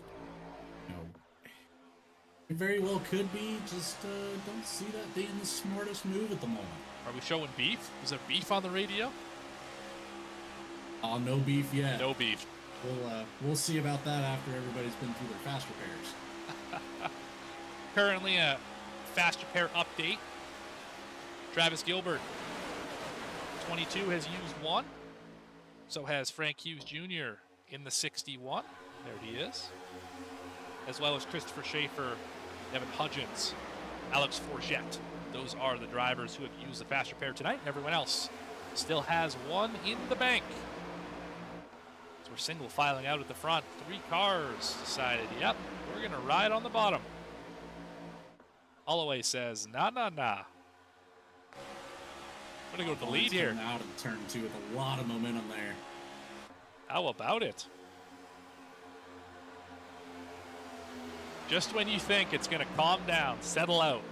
it very well could be. Just don't see that being the smartest move at the moment. Are we showing beef? Is there beef on the radio? No beef yet. No beef. We'll see about that after everybody's been through their fast repairs. Currently a fast repair update. Travis Gilbert, 22, has used 1. So has Frank Hughes Jr. in the 61. There he is. As well as Christopher Schaefer, Evan Hudgens, Alex Forget. Those are the drivers who have used the fast repair tonight. Everyone else still has 1 in the bank. So we're single filing out at the front. 3 cars decided, yep, we're going to ride on the bottom. Holloway says, nah. I'm going to go with the lead here. Out of turn 2 with a lot of momentum there. How about it? Just when you think it's going to calm down, settle out,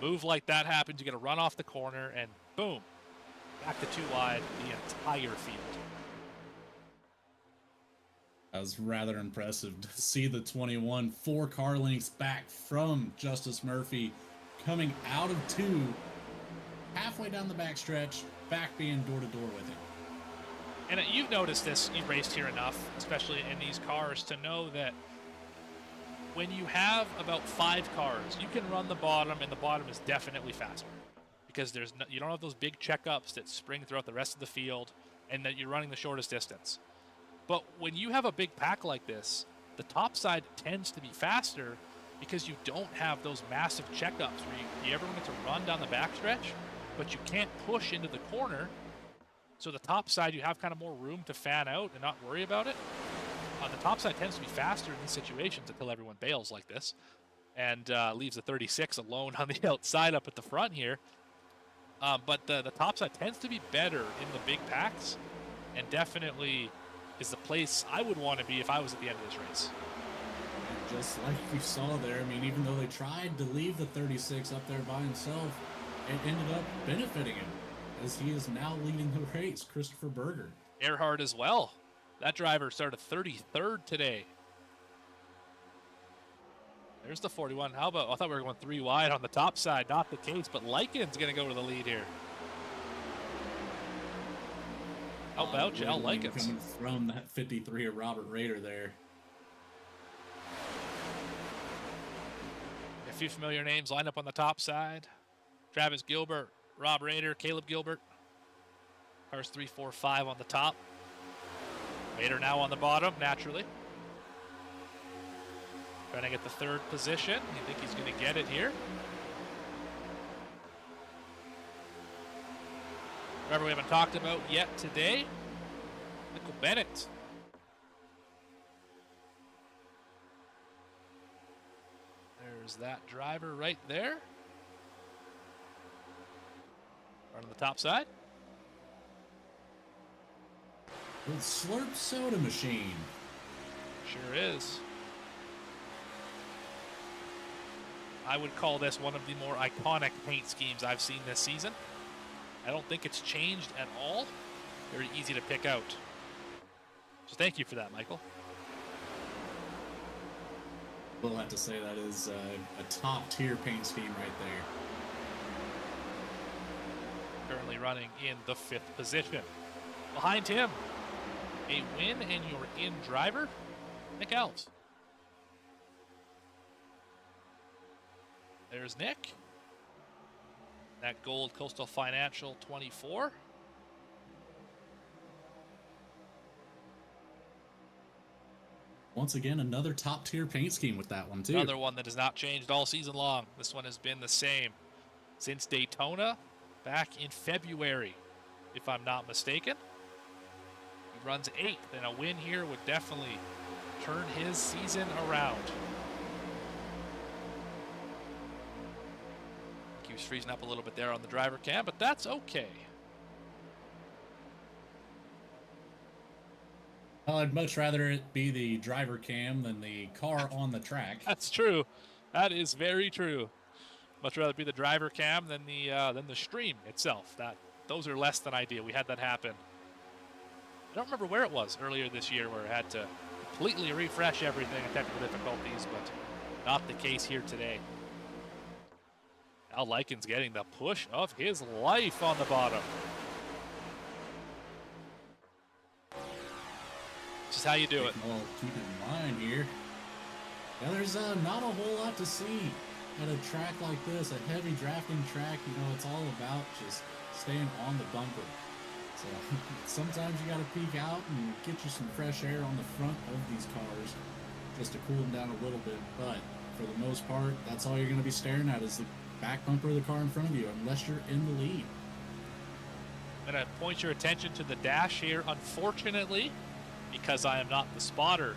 move like that happens, you get a run off the corner, and boom, back to 2 wide, the entire field. That was rather impressive to see the 21 4 car lengths back from Justice Murphy, coming out of 2, halfway down the backstretch, back being door-to-door with him. And you've noticed this, you've raced here enough, especially in these cars, to know that when you have about 5 cars, you can run the bottom, and the bottom is definitely faster. Because you don't have those big checkups that spring throughout the rest of the field, and that you're running the shortest distance. But when you have a big pack like this, the top side tends to be faster because you don't have those massive checkups where you everyone gets to run down the backstretch, but you can't push into the corner. So the top side, you have kind of more room to fan out and not worry about it. The top side tends to be faster in these situations until everyone bails like this and leaves the 36 alone on the outside up at the front here. But the top side tends to be better in the big packs, and definitely is the place I would want to be if I was at the end of this race. And just like we saw there, I mean, even though they tried to leave the 36 up there by himself, it ended up benefiting him, as he is now leading the race, Christopher Berger. Erhardt as well. That driver started 33rd today. There's the 41. How about, I thought we were going 3 wide on the top side. Not the case, but Lycan's going to go to the lead here. How about you, Al Likens? Coming from that 53 of Robert Rader there. A few familiar names lined up on the top side. Travis Gilbert, Rob Rader, Caleb Gilbert. Cars 3, 4, 5 on the top. Vader now on the bottom, naturally. Trying to get the third position. You think he's going to get it here? Driver we haven't talked about yet today, Michael Bennett. There's that driver right there. Right on the top side. The Slurp soda machine. Sure is. I would call this one of the more iconic paint schemes I've seen this season. I don't think it's changed at all. Very easy to pick out. So thank you for that, Michael. We'll have to say that is a top-tier paint scheme right there. Currently running in the 5th position. Behind him, a win and you're in driver, Nick Alves. There's Nick. That gold Coastal Financial 24. Once again, another top-tier paint scheme with that one, too. Another one that has not changed all season long. This one has been the same since Daytona back in February, if I'm not mistaken. He runs 8th, and a win here would definitely turn his season around. Keeps freezing up a little bit there on the driver cam, but that's okay. Well, I'd much rather it be the driver cam than the car on the track. That's true. That is very true. Much rather be the driver cam than the stream itself. Those are less than ideal. We had that happen. I don't remember where it was earlier this year where it had to completely refresh everything and technical difficulties, but not the case here today. Al Lyken's getting the push of his life on the bottom. This is how you do it. Well, keep in mind here, yeah, there's not a whole lot to see at a track like this, a heavy drafting track. You know, it's all about just staying on the bumper. So sometimes you got to peek out and get you some fresh air on the front of these cars just to cool them down a little bit. But for the most part, that's all you're going to be staring at is the back bumper of the car in front of you, unless you're in the lead. I'm going to point your attention to the dash here, unfortunately, because I am not the spotter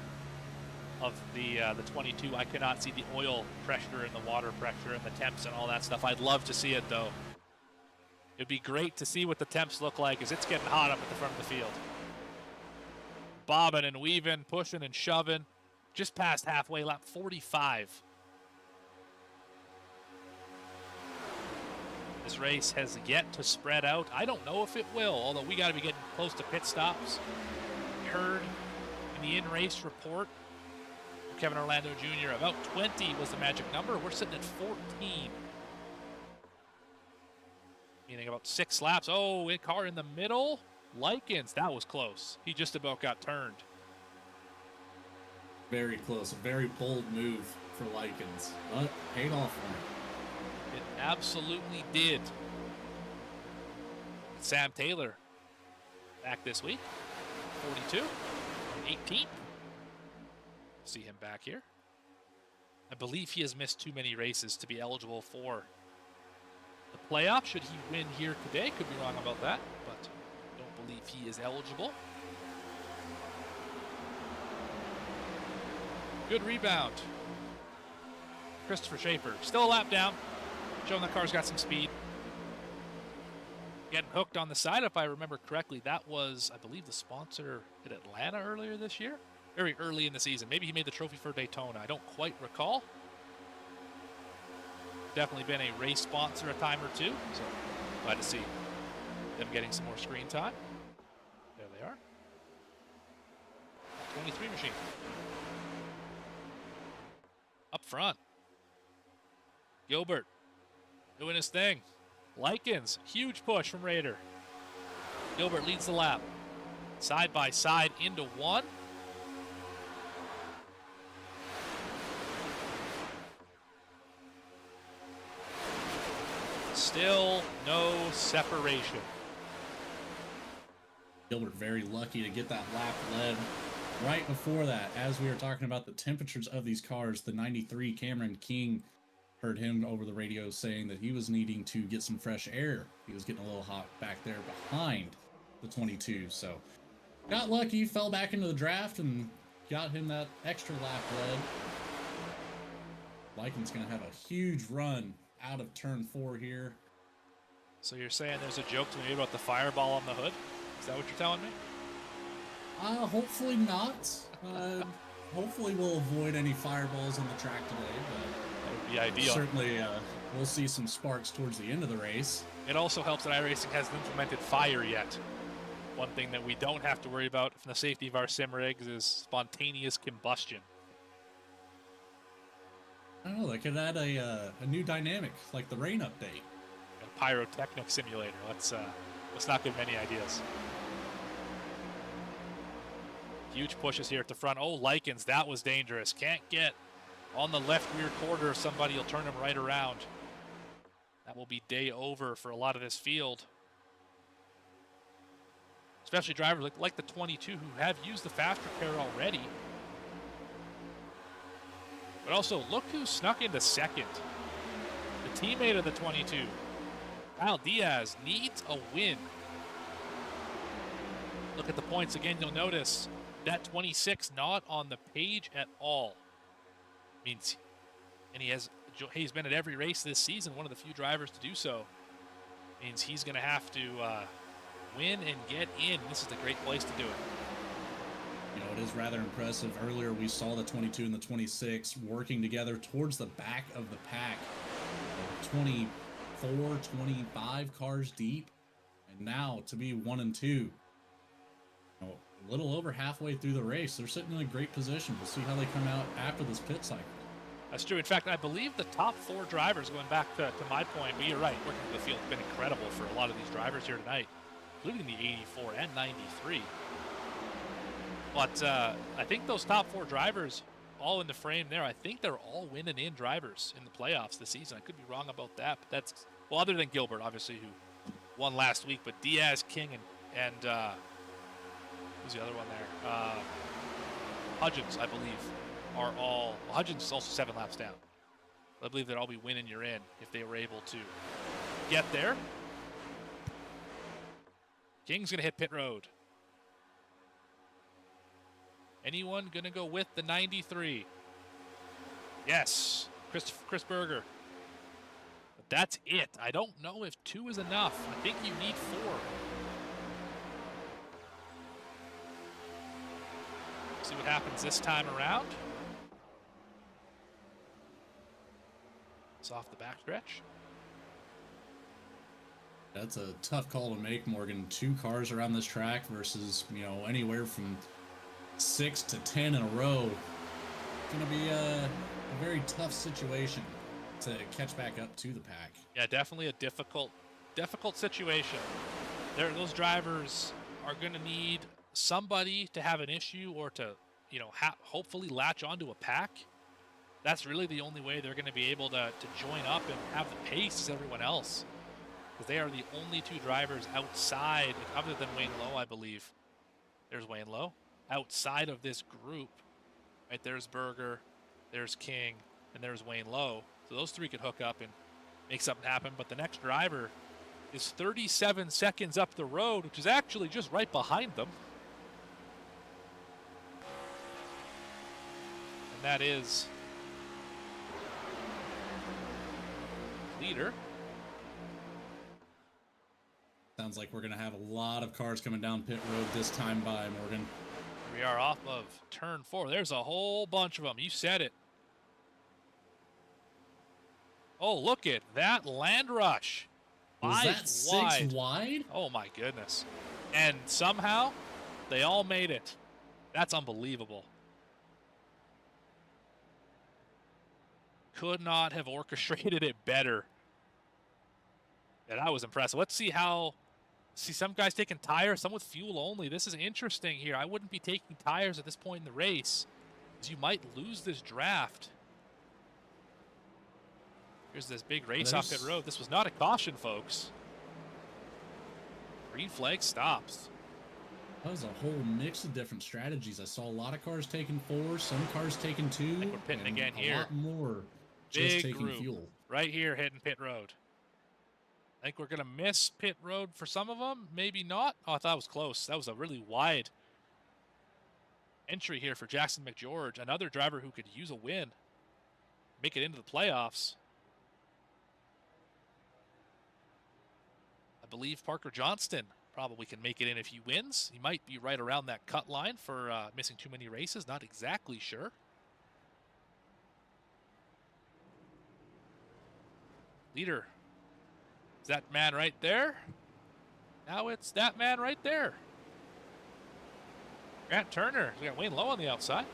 of the 22. I cannot see the oil pressure and the water pressure and the temps and all that stuff. I'd love to see it, though. It'd be great to see what the temps look like as it's getting hot up at the front of the field. Bobbing and weaving, pushing and shoving. Just past halfway, lap 45. This race has yet to spread out. I don't know if it will, although we got to be getting close to pit stops. Heard in the in-race report for Kevin Orlando Jr. about 20 was the magic number. We're sitting at 14. Meaning about 6 laps. Oh, a car in the middle. Lykens, that was close. He just about got turned. Very close. A very bold move for Lykens, but paid off for him. It absolutely did. Sam Taylor back this week. 42, 18th. See him back here. I believe he has missed too many races to be eligible for the playoff. Should he win here today, could be wrong about that, but don't believe he is eligible. Good rebound. Christopher Schaefer, still a lap down, showing the car's got some speed. Getting hooked on the side, if I remember correctly. That was, I believe, the sponsor at Atlanta earlier this year. Very early in the season. Maybe he made the trophy for Daytona. I don't quite recall. Definitely been a race sponsor a time or two. So glad to see them getting some more screen time. There they are. 23 machine. Up front. Gilbert doing his thing. Lykens, huge push from Raider. Gilbert leads the lap. Side by side into one. Still no separation. Gilbert very lucky to get that lap led. Right before that, as we were talking about the temperatures of these cars, the 93 Cameron King heard him over the radio saying that he was needing to get some fresh air. He was getting a little hot back there behind the 22. So got lucky, fell back into the draft, and got him that extra lap led. Lycan's going to have a huge run out of turn 4 here. So you're saying there's a joke to me about the fireball on the hood? Is that what you're telling me? Hopefully not. Hopefully we'll avoid any fireballs on the track today, but That would be ideal. certainly we'll see some sparks towards the end of the race. It also helps that iRacing hasn't implemented fire yet. One thing that we don't have to worry about from the safety of our sim rigs is spontaneous combustion. I don't know, they could add a new dynamic, like the rain update. A pyrotechnic simulator. Let's not give many ideas. Huge pushes here at the front. Oh, Lycans, that was dangerous. Can't get on the left rear quarter. Somebody will turn him right around. That will be day over for a lot of this field. Especially drivers like the 22 who have used the fast repair already. But also, look who snuck into second. The teammate of the 22. Kyle Diaz needs a win. Look at the points again. You'll notice that 26 not on the page at all. Means, and he's been at every race this season, one of the few drivers to do so. Means he's going to have to win and get in. This is the great place to do it. You know, it is rather impressive. Earlier we saw the 22 and the 26 working together towards the back of the pack. 24, 25 cars deep. And now to be 1 and 2. You know, a little over halfway through the race. They're sitting in a great position. We'll see how they come out after this pit cycle. That's true. In fact, I believe the top 4 drivers, going back to my point, but you're right, working the field has been incredible for a lot of these drivers here tonight, including the 84 and 93. But I think those top 4 drivers, all in the frame there, I think they're all winning in drivers in the playoffs this season. I could be wrong about that, but that's, well, other than Gilbert, obviously, who won last week, but Diaz, King, and who's the other one there? Hudgens, I believe, are all, well, Hudgens is also 7 laps down. I believe they'd all be winning you're in if they were able to get there. King's going to hit pit road. Anyone going to go with the 93? Yes, Chris Berger. But that's it. I don't know if 2 is enough. I think you need 4. See what happens this time around. It's off the backstretch. That's a tough call to make, Morgan. 2 cars around this track versus, you know, anywhere from 6 to 10 in a row. It's going to be a very tough situation to catch back up to the pack. Yeah, definitely a difficult situation. Those drivers are going to need somebody to have an issue or to, you know, hopefully latch onto a pack. That's really the only way they're going to be able to join up and have the pace as everyone else. Because they are the only 2 drivers outside, other than Wayne Lowe, I believe. There's Wayne Lowe. Outside of this group, right? There's Berger, there's King, and there's Wayne Lowe. So those 3 could hook up and make something happen. But the next driver is 37 seconds up the road, which is actually just right behind them. And that is leader. Sounds like we're going to have a lot of cars coming down pit road this time by, Morgan. We are off of turn 4. There's a whole bunch of them. You said it. Oh, look at that land rush. Was 5 that 6 wide? Oh my goodness. And somehow they all made it. That's unbelievable. Could not have orchestrated it better. Yeah, that was impressive. Let's see how. See some guys taking tires, some with fuel only. This is interesting here. I wouldn't be taking tires at this point in the race, because you might lose this draft. Here's this big race off pit road. This was not a caution, folks. Green flag stops. That was a whole mix of different strategies. I saw a lot of cars taking 4, some cars taking 2, I think we're pitting and again a here. lot more just Big taking group fuel. right here heading pit road. I think we're going to miss pit road for some of them. Maybe not. Oh, I thought it was close. That was a really wide entry here for Jackson McGeorge. Another driver who could use a win. Make it into the playoffs. I believe Parker Johnston probably can make it in if he wins. He might be right around that cut line for missing too many races. Not exactly sure. Leader. Is that man right there? Now it's that man right there. Grant Turner. We got Wayne Lowe on the outside.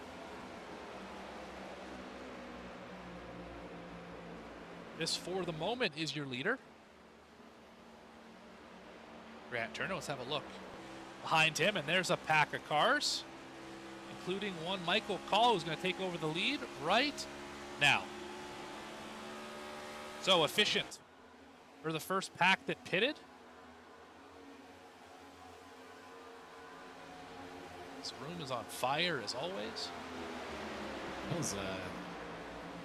This, for the moment, is your leader. Grant Turner, let's have a look. Behind him, and there's a pack of cars, including one Michael Call, who's going to take over the lead right now. So efficient for the first pack that pitted. This room is on fire as always. That was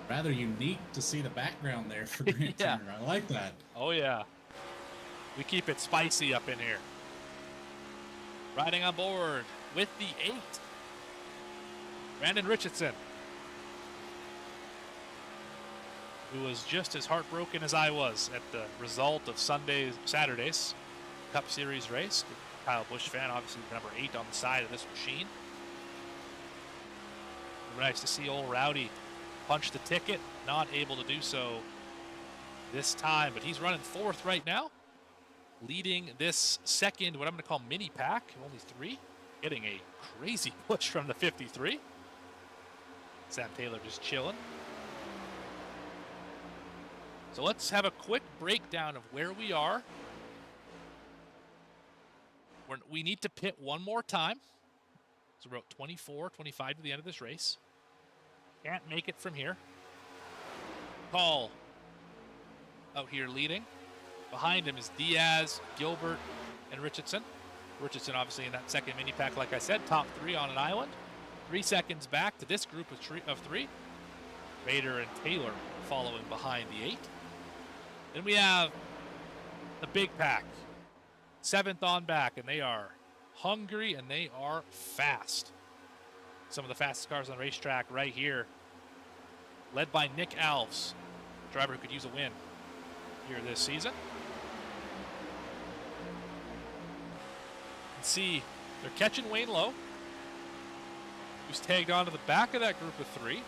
rather unique to see the background there for Grant Yeah. Turner. I like that. Oh yeah. We keep it spicy up in here. Riding on board with the 8. Brandon Richardson, who was just as heartbroken as I was at the result of Saturday's Cup Series race. Kyle Busch fan, obviously number 8 on the side of this machine. Nice to see old Rowdy punch the ticket. Not able to do so this time, but he's running 4th right now. Leading this second, what I'm going to call mini pack, only 3. Getting a crazy push from the 53. Sam Taylor just chilling. So let's have a quick breakdown of where we are. We need to pit one more time. So we're about 24, 25 to the end of this race. Can't make it from here. Paul out here leading. Behind him is Diaz, Gilbert, and Richardson. Richardson obviously in that second mini pack, like I said, top 3 on an island. 3 seconds back to this group of 3. Rader and Taylor following behind the 8. Then we have the big pack. 7th on back, and they are hungry and they are fast. Some of the fastest cars on the racetrack right here. Led by Nick Alves, driver who could use a win here this season. See, they're catching Wayne Lowe, who's tagged onto the back of that group of 3.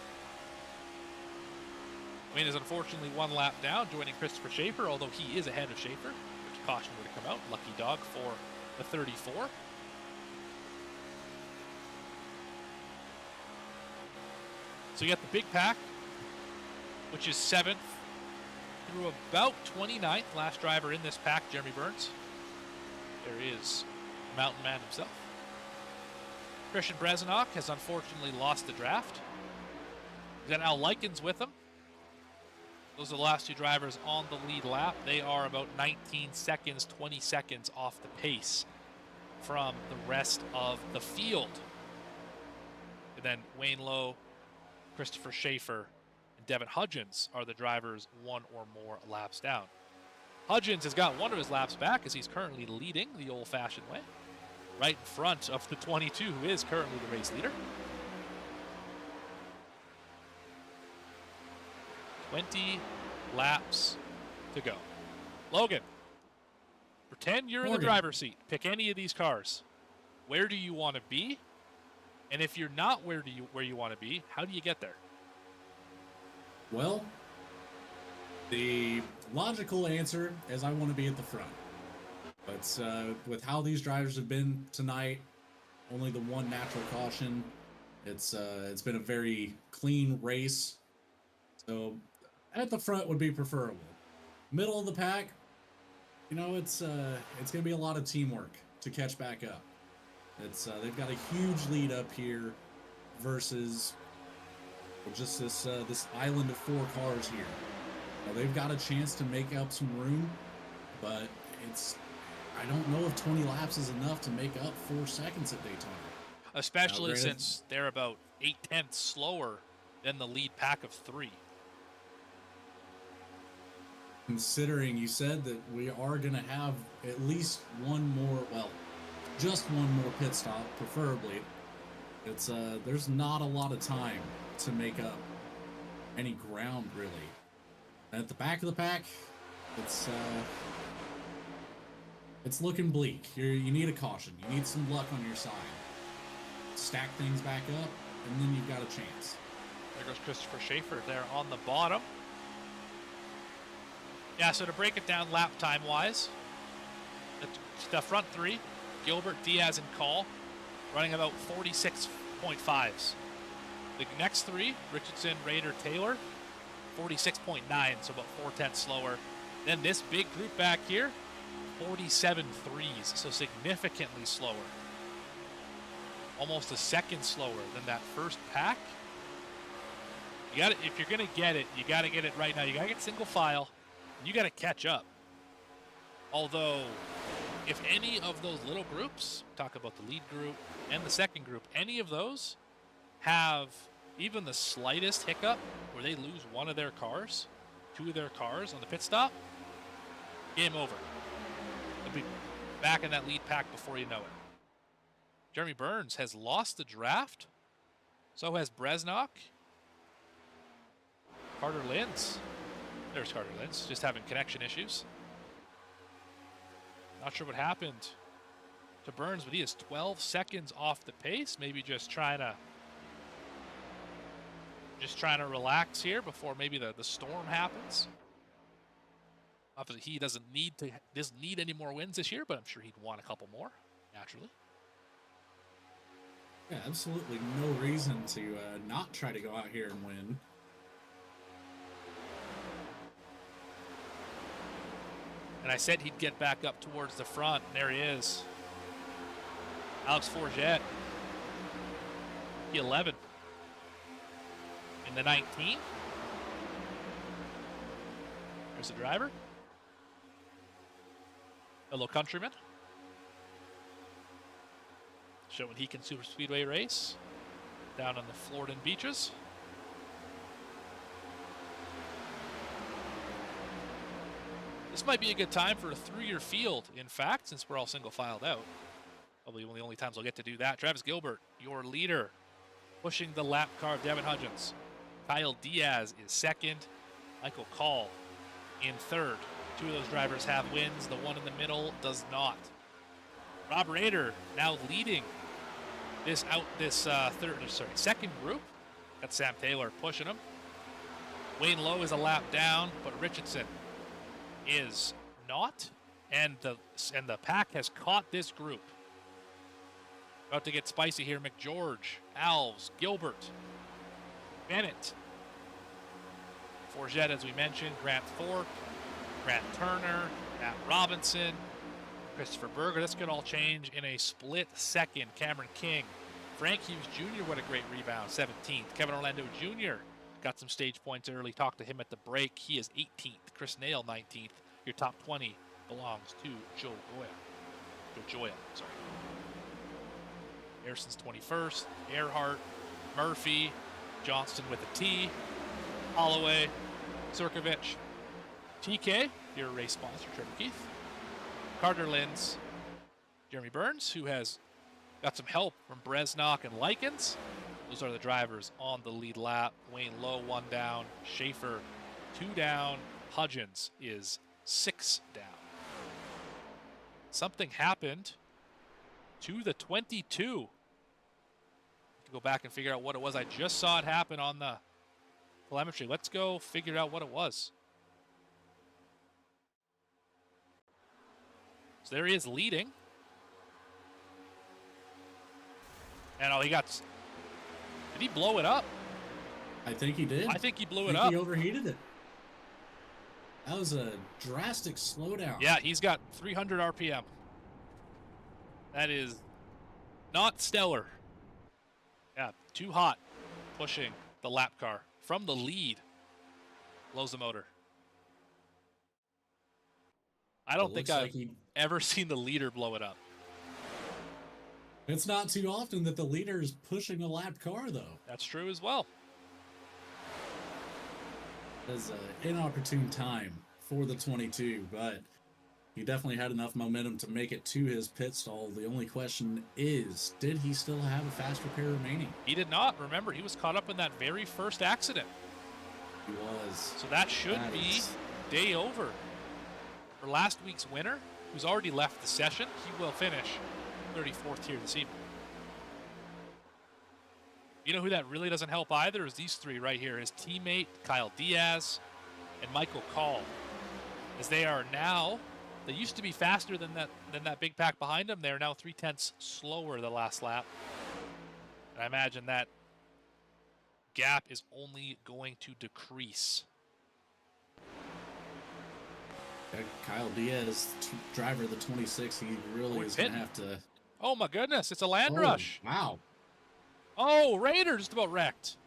Wayne is unfortunately 1 lap down, joining Christopher Schaefer, although he is ahead of Schaefer, which caution would have come out. Lucky dog for the 34. So you got the big pack, which is 7th through about 29th. Last driver in this pack, Jeremy Burns. There is Mountain Man himself. Christian Brezenock has unfortunately lost the draft. He's got Al Likens with him. Those are the last 2 drivers on the lead lap. They are about 19 seconds, 20 seconds off the pace from the rest of the field. And then Wayne Lowe, Christopher Schaefer, and Devin Hudgens are the drivers 1 or more laps down. Hudgens has got 1 of his laps back as he's currently leading the old-fashioned way, right in front of the 22, who is currently the race leader. 20 laps to go. Logan, pretend you're in the driver's seat. Pick any of these cars. Where do you want to be? And if you're not where you want to be, how do you get there? Well, the logical answer is I want to be at the front. But with how these drivers have been tonight, only the 1 natural caution. It's been a very clean race. So at the front would be preferable. Middle of the pack, you know, it's gonna be a lot of teamwork to catch back up. They've got a huge lead up here versus just this island of 4 cars here. Now, they've got a chance to make up some room, but I don't know if 20 laps is enough to make up 4 seconds at Daytona. Especially Now, granted- since they're about 8/10 slower than the lead pack of 3. Considering you said that we are going to have at least one more, well, just one more pit stop, preferably. It's there's not a lot of time to make up any ground, really. At the back of the pack, it's looking bleak. You need a caution. You need some luck on your side. Stack things back up, and then you've got a chance. There goes Christopher Schaefer there on the bottom. Yeah, so to break it down lap time wise, the front 3, Gilbert, Diaz, and Call, running about 46.5s. The next 3, Richardson, Rader, Taylor, 46.9, so about 4/10 slower. Then this big group back here, 47 threes, so significantly slower. Almost a second slower than that first pack. You got if you're gonna get it, you gotta get it right now. You gotta get single file. You gotta catch up. Although, if any of those little groups, talk about the lead group and the second group, any of those have even the slightest hiccup where they lose one of their cars, 2 of their cars on the pit stop, game over. They'll be back in that lead pack before you know it. Jeremy Burns has lost the draft. So has Bresnock. Carter Linz. There's Carter Linz, just having connection issues. Not sure what happened to Burns, but he is 12 seconds off the pace. Maybe just trying to relax here before maybe the storm happens. Obviously, he doesn't need any more wins this year, but I'm sure he'd want a couple more, naturally. Yeah, absolutely no reason to not try to go out here and win. And I said he'd get back up towards the front, and there he is. Alex Forget, P11. In the 19. There's the driver. Fellow countryman. Showing he can super speedway race down on the Floridan beaches. This might be a good time for a through-year field, in fact, since we're all single filed out. Probably one of the only times I'll get to do that. Travis Gilbert, your leader, pushing the lap car of Devin Hudgens. Kyle Diaz is second. Michael Call in third. 2 of those drivers have wins. The one in the middle does not. Rob Rader now leading this second group. Got Sam Taylor pushing him. Wayne Lowe is a lap down, but Richardson is not, and the pack has caught this group. About to get spicy here. McGeorge, Alves, Gilbert, Bennett, Forget, as we mentioned, Grant Thorpe, Grant Turner, Matt Robinson, Christopher Berger. This could all change in a split second. Cameron King, Frank Hughes Jr., what a great rebound, 17th. Kevin Orlando Jr. got some stage points early. Talked to him at the break. He is 18th. Chris Nail, 19th. Your top 20 belongs to Joe Joya. Harrison's 21st. Erhardt, Murphy, Johnston with a T, Holloway, Sirkovich, TK, your race sponsor, Trevor Keith, Carter Linz, Jeremy Burns, who has got some help from Bresnock and Likens. Those are the drivers on the lead lap. Wayne Lowe, 1 down. Schaefer, 2 down. Hudgens is 6 down. Something happened to the 22. To go back and figure out what it was. I just saw it happen on the telemetry. Let's go figure out what it was. So there he is leading. And oh, he got... Did he blow it up? I think he did. I think he blew it I up. think he overheated it. That was a drastic slowdown. Yeah, he's got 300 RPM. That is not stellar. Yeah, too hot pushing the lap car from the lead. Blows the motor. I don't It think looks I've like he ever seen the leader blow it up. It's not too often that the leader is pushing a lapped car, though. That's true as well. It's an inopportune time for the 22, but he definitely had enough momentum to make it to his pit stall. The only question is, did he still have a fast repair remaining? He did not. Remember, he was caught up in that very first accident. He was. So that should be day over. For last week's winner, who's already left the session, he will finish 34th here this evening. You know who that really doesn't help either is these three right here. His teammate, Kyle Diaz, and Michael Call. As they are now, they used to be faster than that big pack behind them. They're now 3/10 slower the last lap. And I imagine that gap is only going to decrease. Kyle Diaz, driver of the 26, he really is going to have to... Oh my goodness, it's a land rush. Wow. Oh, Raider just about wrecked.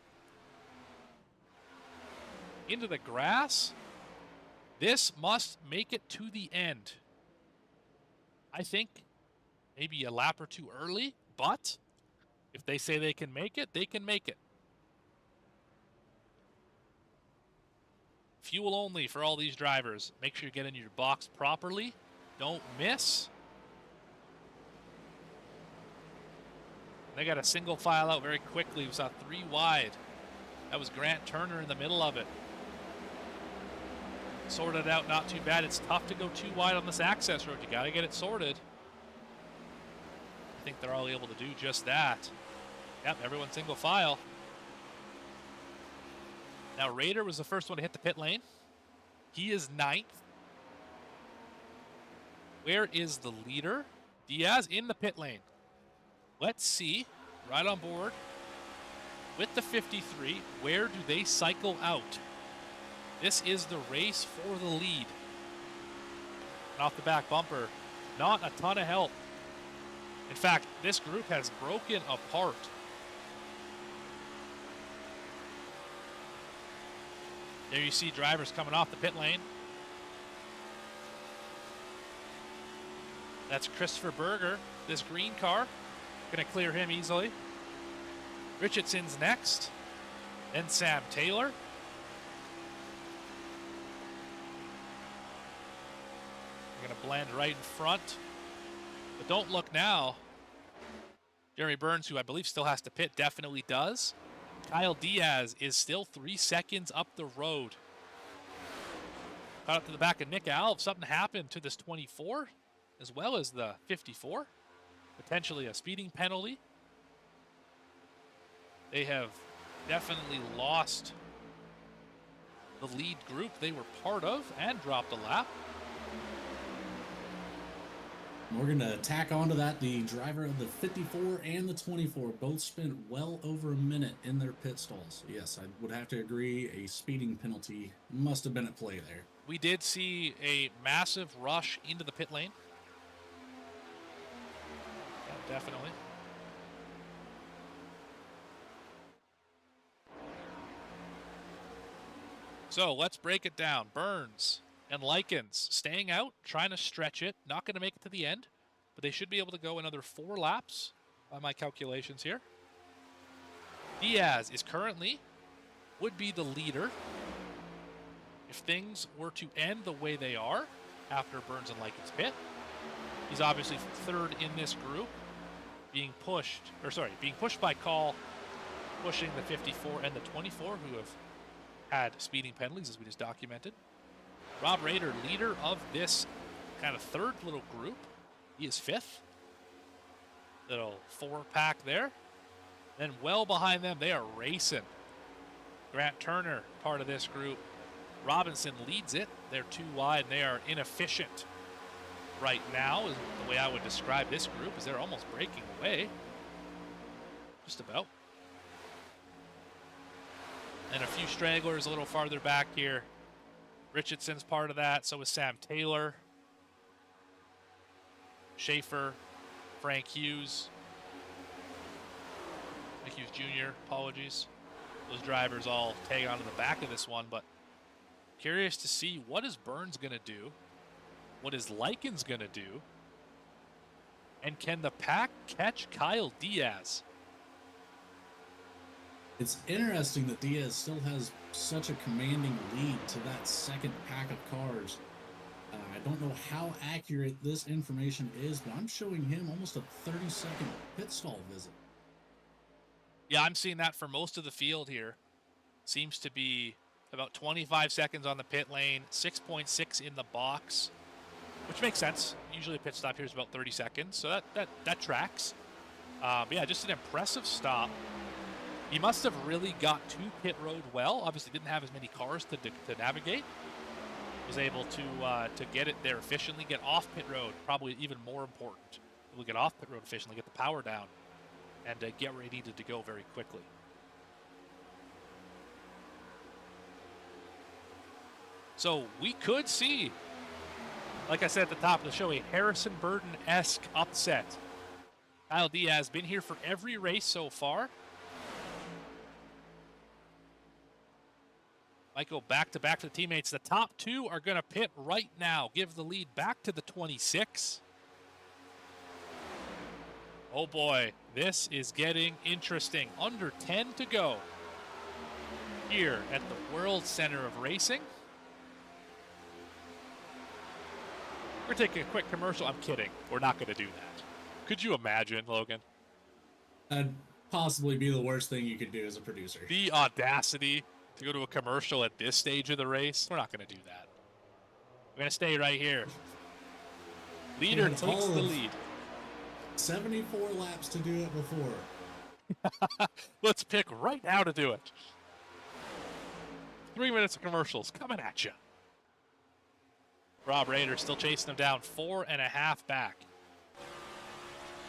Into the grass. This must make it to the end. I think maybe a lap or two early, but if they say they can make it, they can make it. Fuel only for all these drivers. Make sure you get in your box properly. Don't miss. They got a single file out very quickly. We saw 3 wide. That was Grant Turner in the middle of it. Sorted out not too bad. It's tough to go too wide on this access road. You got to get it sorted. I think they're all able to do just that. Yep, everyone's single file. Now, Raider was the first one to hit the pit lane. He is 9th. Where is the leader? Diaz in the pit lane. Let's see, right on board with the 53, where do they cycle out? This is the race for the lead. And off the back bumper, not a ton of help. In fact, this group has broken apart. There you see drivers coming off the pit lane. That's Christopher Berger, this green car. Going to clear him easily. Richardson's next. Then Sam Taylor. We're going to blend right in front. But don't look now. Jeremy Burns, who I believe still has to pit, definitely does. Kyle Diaz is still 3 seconds up the road. Caught up to the back of Nick Alves. Something happened to this 24 as well as the 54. Potentially a speeding penalty. They have definitely lost the lead group they were part of and dropped a lap. We're going to tack onto that. The driver of the 54 and the 24 both spent well over a minute in their pit stalls. Yes, I would have to agree. A speeding penalty must have been at play there. We did see a massive rush into the pit lane. Yeah, definitely. So let's break it down. Burns and Likens staying out, trying to stretch it. Not going to make it to the end, but they should be able to go another 4 laps by my calculations here. Diaz is currently, would be the leader. If things were to end the way they are after Burns and Likens pit, he's obviously 3rd in this group, being pushed by Call, pushing the 54 and the 24, who have had speeding penalties, as we just documented. Rob Rader, leader of this kind of 3rd little group. He is 5th. Little 4-pack there. Then well behind them, they are racing. Grant Turner, part of this group. Robinson leads it. They're 2 wide, and they are inefficient right now, is the way I would describe this group, is they're almost breaking away. Just about. And a few stragglers a little farther back here. Richardson's part of that. So is Sam Taylor. Schaefer. Frank Hughes. Frank Hughes Jr., apologies. Those drivers all tag onto the back of this one, but curious to see what is Burns going to do What is Lycan's going to do? And can the pack catch Kyle Diaz? It's interesting that Diaz still has such a commanding lead to that second pack of cars. I don't know how accurate this information is, but I'm showing him almost a 30-second pit stall visit. Yeah, I'm seeing that for most of the field here. Seems to be about 25 seconds on the pit lane, 6.6 in the box, which makes sense. Usually a pit stop here is about 30 seconds, so that tracks. But yeah, just an impressive stop. He must have really got to pit road well. Obviously didn't have as many cars to navigate. Was able to get it there efficiently, get off pit road, probably even more important. We'll get off pit road efficiently, get the power down, and get where he needed to go very quickly. So we could see, like I said at the top of the show, a Harrison Burton-esque upset. Kyle Diaz been here for every race so far. Might go back-to-back to the teammates. The top two are going to pit right now. Give the lead back to the 26. Oh boy, this is getting interesting. Under 10 to go here at the World Center of Racing. We're taking a quick commercial. I'm kidding. We're not going to do that. Could you imagine, Logan? That'd possibly be the worst thing you could do as a producer. The audacity to go to a commercial at this stage of the race. We're not going to do that. We're going to stay right here. Leader takes the lead. 74 laps to do it before. Let's pick right now to do it. 3 minutes of commercials coming at you. Rob Rader still chasing him down, 4.5 back.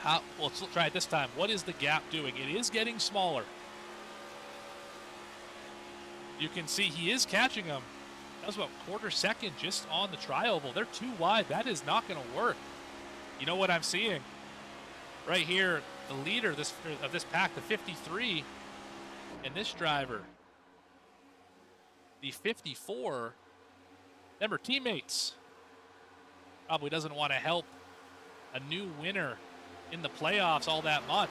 Well, let's try it this time. What is the gap doing? It is getting smaller. You can see he is catching him. That was about quarter second just on the tri-oval. They're too wide. That is not going to work. You know what I'm seeing? Right here, the leader of this pack, the 53, and this driver, the 54. Remember, teammates. Probably doesn't want to help a new winner in the playoffs all that much.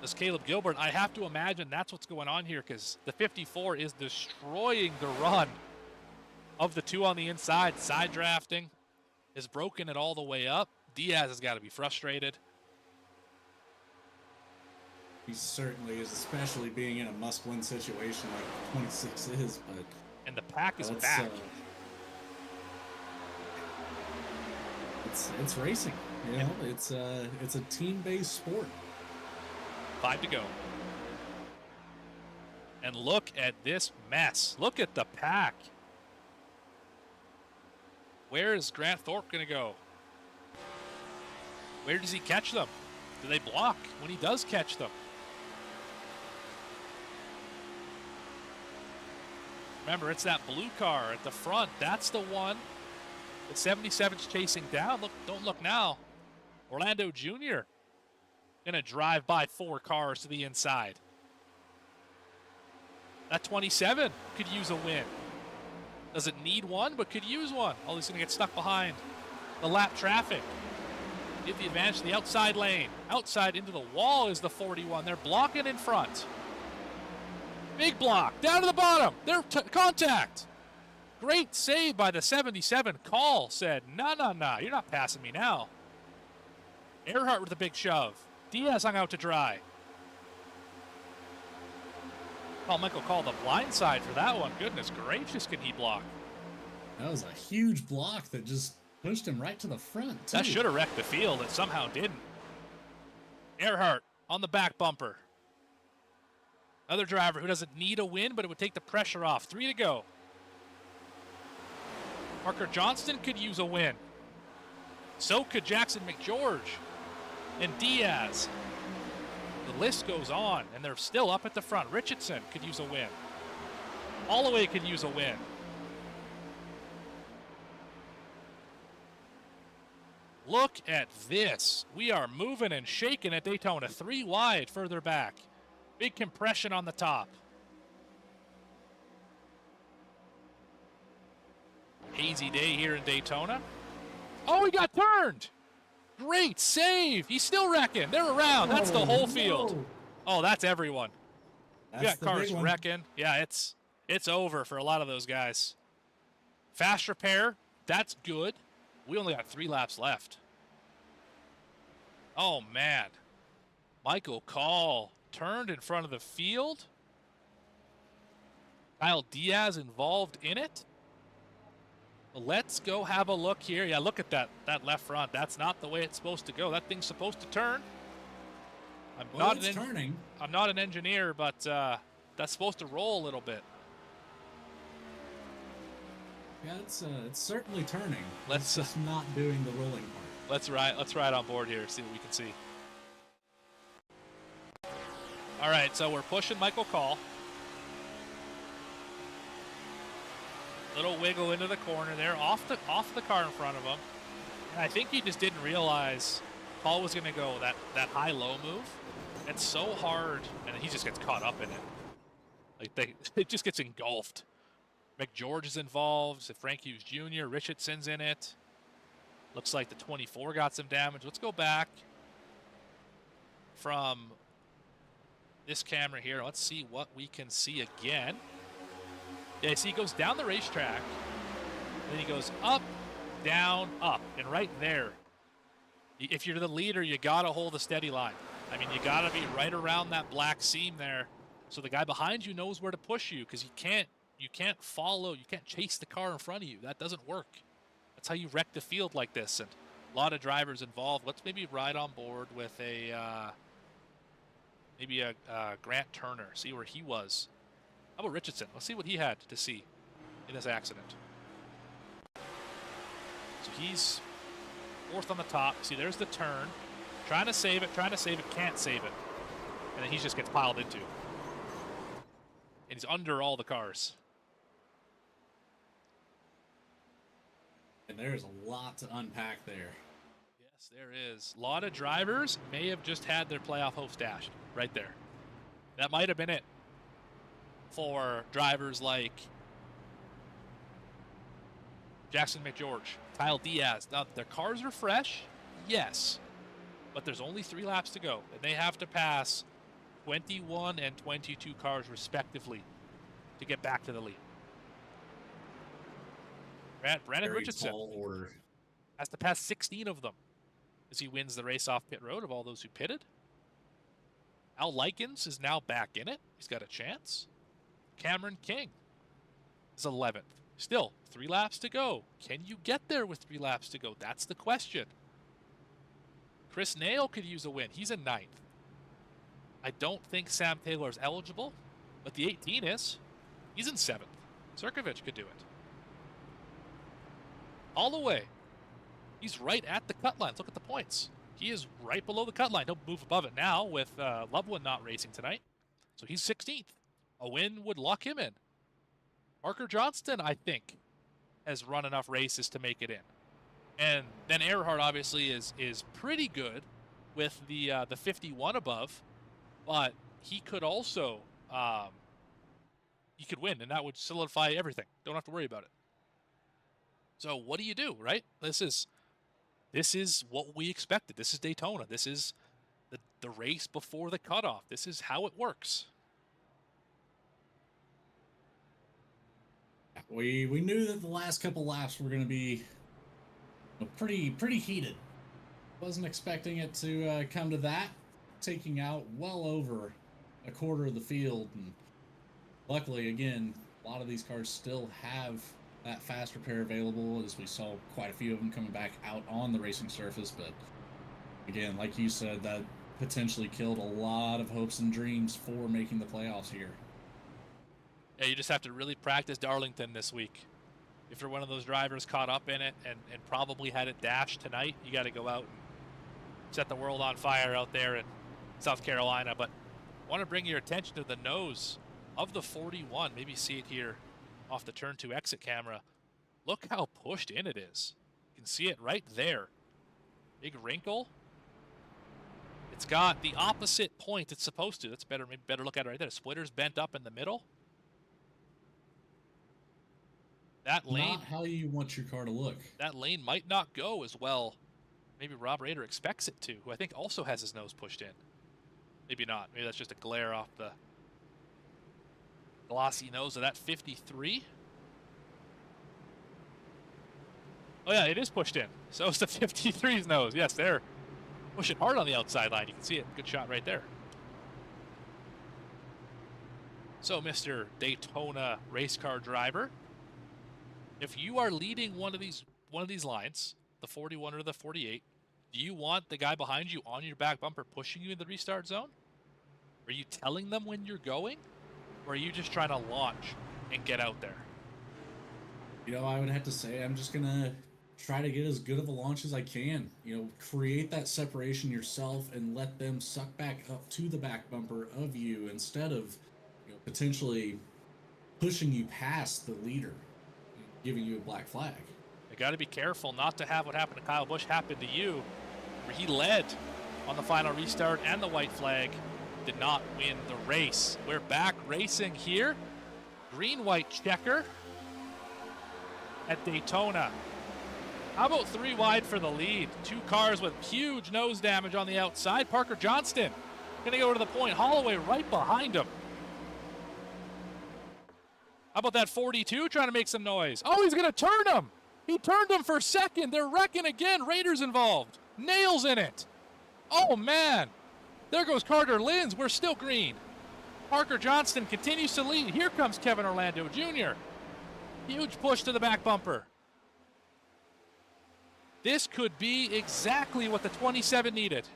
This Caleb Gilbert, I have to imagine that's what's going on here, because the 54 is destroying the run of the two on the inside. Side drafting has broken it all the way up. Diaz has got to be frustrated. He certainly is, especially being in a must-win situation like 26 is. But and the pack is back. It's racing, you know. It's a team-based sport. 5 to go. And look at this mess. Look at the pack. Where is Grant Thorpe going to go? Where does he catch them? Do they block when he does catch them? Remember, it's that blue car at the front. That's the one that 77's chasing down. Look, don't look now. Orlando Jr. Gonna drive by 4 cars to the inside. That 27 could use a win. Doesn't need one, but could use one. Oh, he's gonna get stuck behind the lap traffic. Give the advantage to the outside lane. Outside into the wall is the 41. They're blocking in front. Big block. Down to the bottom. They're contact. Great save by the 77. Call said, no, you're not passing me now. Erhardt with a big shove. Diaz hung out to dry. Paul Michael called the blind side for that one. Goodness gracious, can he block? That was a huge block that just pushed him right to the front, too. That should have wrecked the field. It somehow didn't. Erhardt on the back bumper. Another driver who doesn't need a win, but it would take the pressure off. 3 to go. Parker Johnston could use a win. So could Jackson McGeorge and Diaz. The list goes on, and they're still up at the front. Richardson could use a win. Holloway could use a win. Look at this. We are moving and shaking at Daytona. 3 wide further back. Big compression on the top. hazy day here in Daytona. Oh, he got turned. Great save. He's still wrecking. They're around. That's the whole field. No. Oh, that's everyone. That's We got the cars big one. wrecking. Yeah, it's over for a lot of those guys. Fast repair. That's good. We only got 3 laps left. Oh, man. Michael Call turned in front of the field. Kyle Diaz involved in it. Let's go have a look here. Yeah, look at that left front. That's not the way it's supposed to go. That thing's supposed to turn. I'm not an engineer, but that's supposed to roll a little bit. Yeah, it's certainly turning. Let's It's just not doing the rolling part. Let's ride on board here. See what we can see. All right, so we're pushing Michael Call. Little wiggle into the corner there, off the car in front of him. And I think he just didn't realize Call was going to go that high-low move. It's so hard, and he just gets caught up in it. Like it just gets engulfed. McGeorge is involved. Frank Hughes Jr., Richardson's in it. Looks like the 24 got some damage. Let's go back from this camera here. Let's see what we can see again. Yeah, see, he goes down the racetrack, then he goes up, down, up, and right there. If you're the leader, you got to hold a steady line. I mean, you got to be right around that black seam there, so the guy behind you knows where to push you, because you can't follow, you can't chase the car in front of you. That doesn't work. That's how you wreck the field like this, and a lot of drivers involved. Let's maybe ride on board with a Grant Turner, see where he was. How about Richardson? Let's see what he had to see in this accident. So he's 4th on the top. See, there's the turn. Trying to save it, can't save it. And then he just gets piled into. And he's under all the cars. And there's a lot to unpack there. Yes, there is. A lot of drivers may have just had their playoff hopes dashed right there. That might have been it for drivers like Jackson McGeorge, Kyle Diaz. Now, their cars are fresh, yes, but there's only 3 laps to go, and they have to pass 21 and 22 cars respectively to get back to the lead. Brandon Very Richardson tall order. has to pass 16 of them as he wins the race off pit road of all those who pitted. Al Likens is now back in it. He's got a chance. Cameron King is 11th. Still, 3 laps to go. Can you get there with 3 laps to go? That's the question. Chris Nail could use a win. He's in 9th. I don't think Sam Taylor is eligible, but the 18 is. He's in 7th. Cirkovich could do it. All the way. He's right at the cut line. Look at the points. He is right below the cut line. He'll move above it now with Loveland not racing tonight. So he's 16th. A win would lock him in. Parker Johnston, I think, has run enough races to make it in. And then Erhardt obviously is pretty good with the 51 above, but he could also he could win, and that would solidify everything. Don't have to worry about it. So what do you do, right? This is what we expected. This is Daytona. This is the race before the cutoff. This is how it works. We knew that the last couple laps were going to be pretty heated. Wasn't expecting it to come to that, taking out well over a quarter of the field. And luckily, again, a lot of these cars still have that fast repair available, as we saw quite a few of them coming back out on the racing surface. But again, like you said, that potentially killed a lot of hopes and dreams for making the playoffs here. Yeah, you just have to really practice Darlington this week. If you're one of those drivers caught up in it and probably had it dashed tonight, you got to go out and set the world on fire out there in South Carolina. But I want to bring your attention to the nose of the 41. Maybe see it here off the turn 2 exit camera. Look how pushed in it is. You can see it right there. Big wrinkle. It's got the opposite point it's supposed to. That's better. Maybe better look at it right there. The splitter's bent up in the middle. That lane, Not how you want your car to look. that lane might not go as well. Maybe Rob Rader expects it to, who I think also has his nose pushed in. Maybe not. Maybe that's just a glare off the glossy nose of that 53. Oh yeah, it is pushed in. So it's the 53's nose. Yes, they're pushing hard on the outside line. You can see it. Good shot right there. So, Mr. Daytona race car driver, if you are leading one of these lines, the 41 or the 48, do you want the guy behind you on your back bumper pushing you in the restart zone? Are you telling them when you're going? Or are you just trying to launch and get out there? You know, I would have to say I'm just going to try to get as good of a launch as I can. You know, create that separation yourself and let them suck back up to the back bumper of you instead of, you know, potentially pushing you past the leader and giving you a black flag. You got to be careful not to have what happened to Kyle Busch happen to you, where he led on the final restart and the white flag did not win the race. We're back racing here. Green-white checker at Daytona. How about 3 wide for the lead? 2 cars with huge nose damage on the outside. Parker Johnston going to go to the point. Holloway right behind him. How about that 42 trying to make some noise? Oh, he's going to turn him. He turned him for second. They're wrecking again. Raiders involved. Nails in it. Oh, man. There goes Carter Linz. We're still green. Parker Johnston continues to lead. Here comes Kevin Orlando Jr. Huge push to the back bumper. This could be exactly what the 27 needed.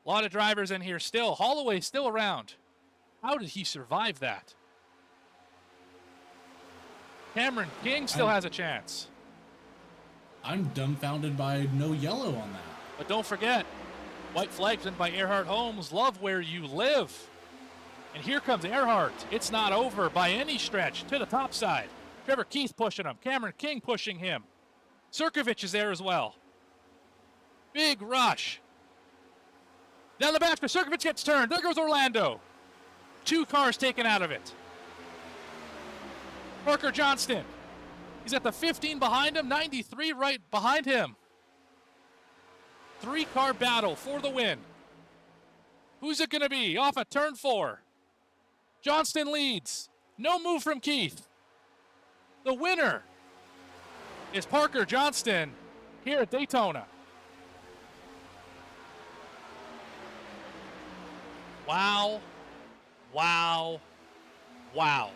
A lot of drivers in here still. Holloway still around. How did he survive that? Cameron King still has a chance. I'm dumbfounded by no yellow on that. But don't forget, white flags in by Erhardt Homes. Love where you live. And here comes Erhardt. It's not over by any stretch to the top side. Trevor Keith pushing him. Cameron King pushing him. Sirkovich is there as well. Big rush. Down the back, Sirkovich gets turned. There goes Orlando. 2 cars taken out of it. Parker Johnston. He's at the 15 behind him, 93 right behind him. 3-car battle for the win. Who's it going to be? Off at turn 4. Johnston leads. No move from Keith. The winner is Parker Johnston here at Daytona. Wow. Wow. Wow.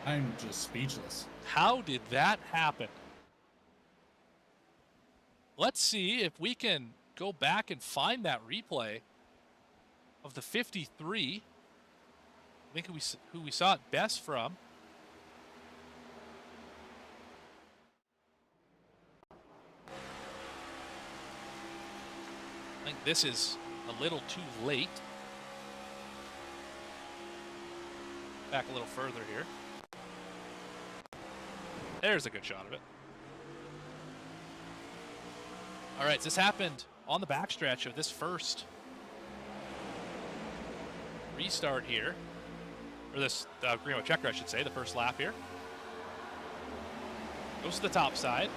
I'm just speechless. How did that happen? Let's see if we can go back and find that replay of the 53. I think who we saw it best from. I think this is a little too late. Back a little further here. There's a good shot of it. All right, this happened on the backstretch of this first restart here. Or this Greenwood checker, I should say, the first lap here. Goes to the top side.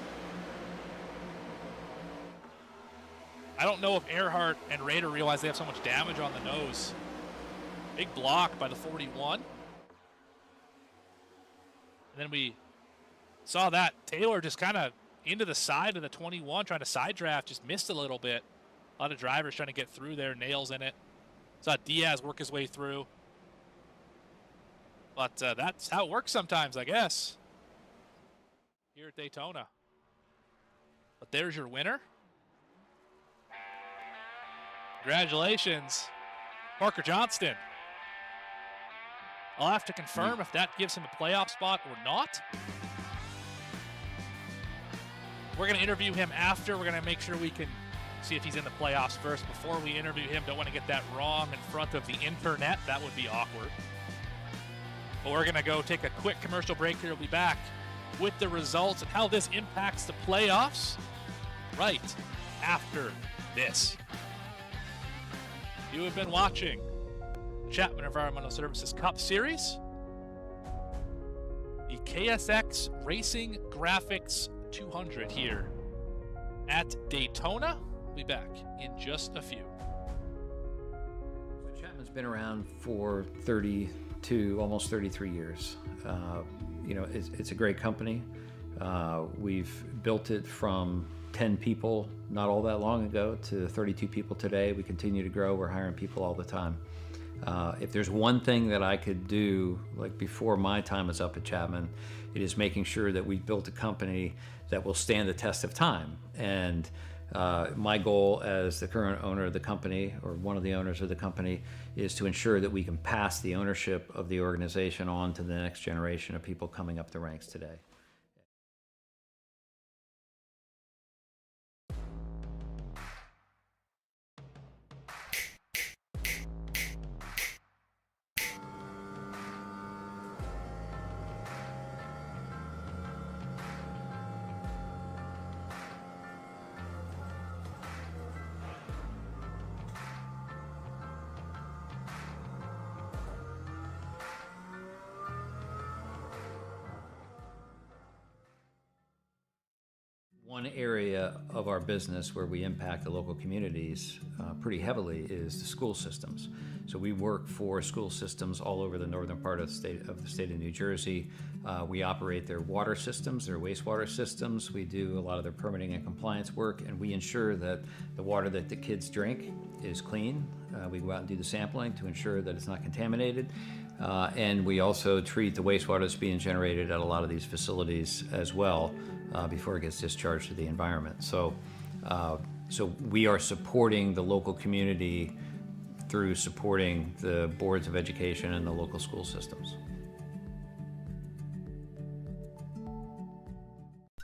I don't know if Erhardt and Rader realize they have so much damage on the nose. Big block by the 41. And then we saw that Taylor just kind of into the side of the 21, trying to side draft, just missed a little bit. A lot of drivers trying to get through there, nails in it. Saw Diaz work his way through. But that's how it works sometimes, I guess, here at Daytona. But there's your winner. Congratulations, Parker Johnston. I'll have to confirm if that gives him a playoff spot or not. We're going to interview him after. We're going to make sure we can see if he's in the playoffs first before we interview him. Don't want to get that wrong in front of the internet. That would be awkward. But we're going to go take a quick commercial break here. We'll be back with the results and how this impacts the playoffs right after this. You have been watching the Chapman Environmental Services Cup Series. KSX Racing Graphics 200 here at Daytona. We'll be back in just a few. So Chapman's been around for 32, almost 33 years. It's a great company. We've built it from 10 people not all that long ago to 32 people today. We continue to grow. We're hiring people all the time. If there's one thing that I could do, like before my time is up at Chapman, it is making sure that we built a company that will stand the test of time. And my goal as the current owner of the company, or one of the owners of the company, is to ensure that we can pass the ownership of the organization on to the next generation of people coming up the ranks today. One area of our business where we impact the local communities pretty heavily is the school systems. So we work for school systems all over the northern part of the state of New Jersey. We operate their water systems, their wastewater systems. We do a lot of their permitting and compliance work, and we ensure that the water that the kids drink is clean. We go out and do the sampling to ensure that it's not contaminated. And we also treat the wastewater that's being generated at a lot of these facilities as well before it gets discharged to the environment. So we are supporting the local community through supporting the boards of education and the local school systems.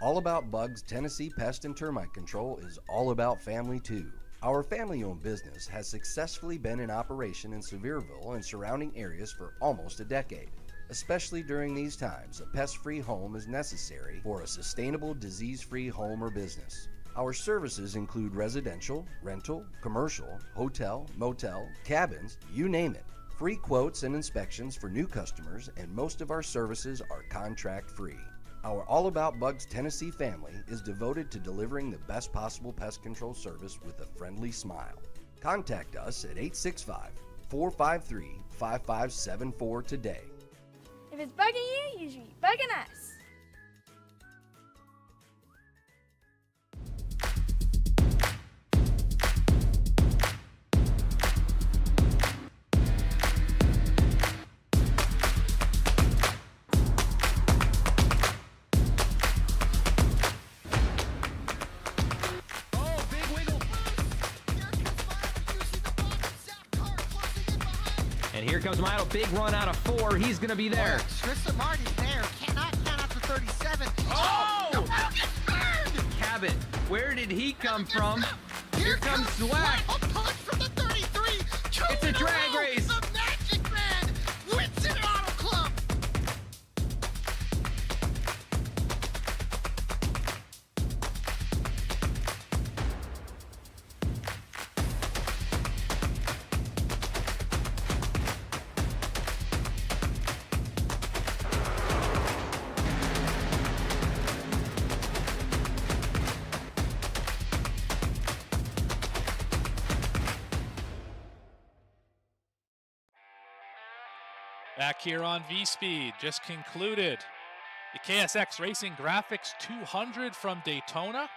All About Bugs Tennessee Pest and Termite Control is all about family too. Our family-owned business has successfully been in operation in Sevierville and surrounding areas for almost a decade. Especially during these times, a pest-free home is necessary for a sustainable, disease-free home or business. Our services include residential, rental, commercial, hotel, motel, cabins, you name it. Free quotes and inspections for new customers, and most of our services are contract-free. Our All About Bugs Tennessee family is devoted to delivering the best possible pest control service with a friendly smile. Contact us at 865-453-5574 today. If it's bugging you, you should be bugging us. And here comes Milo, big run out of 4. He's going to be there. Tristan Martin's there. Cannot count out to 37. Oh! The ball gets burned! Cabot, where did he come from? Here comes Swack. Swack. A punch from the 33. It's a drag race. The Magic Man wins it Auto Club. Back here on V-Speed, just concluded the KSX Racing Graphics 200 from Daytona.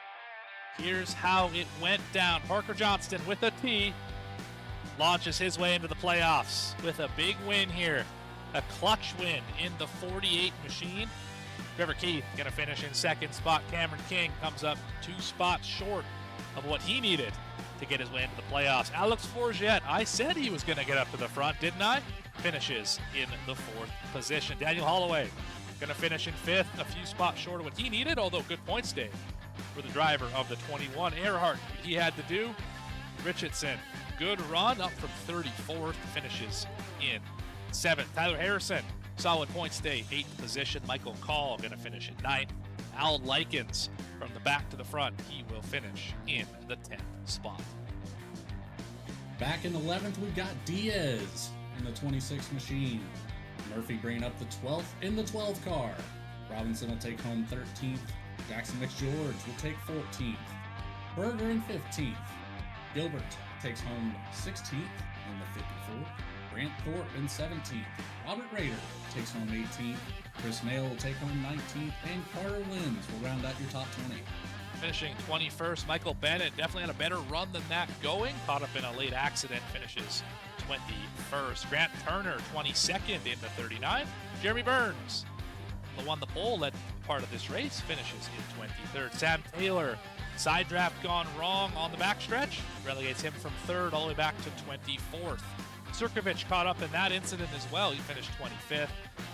Here's how it went down. Parker Johnston with a T launches his way into the playoffs with a big win here. A clutch win in the 48 machine. Trevor Keith going to finish in second spot. Cameron King comes up 2 spots short of what he needed to get his way into the playoffs. Alex Forget, I said he was going to get up to the front, didn't I? Finishes in the 4th position. Daniel Holloway going to finish in 5th, a few spots short of what he needed, although good points day for the driver of the 21. Erhardt, he had to do. Richardson, good run, up from 34th, finishes in 7th. Tyler Harrison, solid points day, 8th position. Michael Call going to finish in 9th. Al Likens, from the back to the front, he will finish in the 10th spot. Back in 11th, we've got Diaz in the 26 machine. Murphy bringing up the 12th in the 12 car. Robinson will take home 13th. Jackson McGeorge will take 14th. Berger in 15th. Gilbert takes home 16th in the 54. Grant Thorpe in 17th. Robert Rader takes home 18th. Chris Nail will take home 19th. And Carter Williams will round out your top 20. Finishing 21st, Michael Bennett definitely had a better run than that going. Caught up in a late accident, finishes 21st. Grant Turner, 22nd in the 39. Jeremy Burns, the one the pole led part of this race, finishes in 23rd. Sam Taylor, side draft gone wrong on the backstretch, relegates him from 3rd all the way back to 24th. Sirkovich caught up in that incident as well. He finished 25th.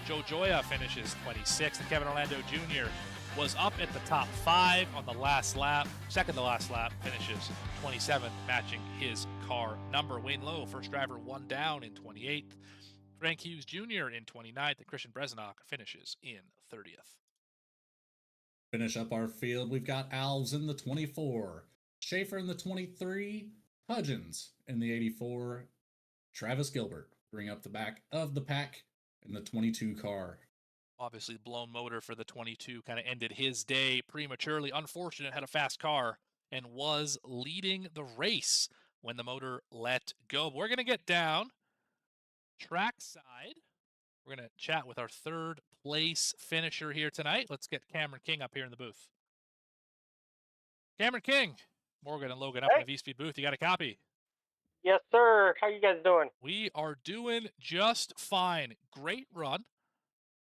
Joe Joya finishes 26th. And Kevin Orlando Jr. was up at the top 5 on the last lap. Second to last lap, finishes 27th, matching his car number. Wayne Lowe, first driver, one down in 28th. Frank Hughes Jr. in 29th. And Christian Bresnok finishes in 30th. Finish up our field. We've got Alves in the 24. Schaefer in the 23. Hudgens in the 84. Travis Gilbert bring up the back of the pack in the 22 car. Obviously, blown motor for the 22 kind of ended his day prematurely. Unfortunate, had a fast car and was leading the race when the motor let go. We're going to get down trackside. We're going to chat with our third place finisher here tonight. Let's get Cameron King up here in the booth. Cameron King, Morgan and Logan up in the V-Speed booth. You got a copy? Yes, sir. How you guys doing? We are doing just fine. Great run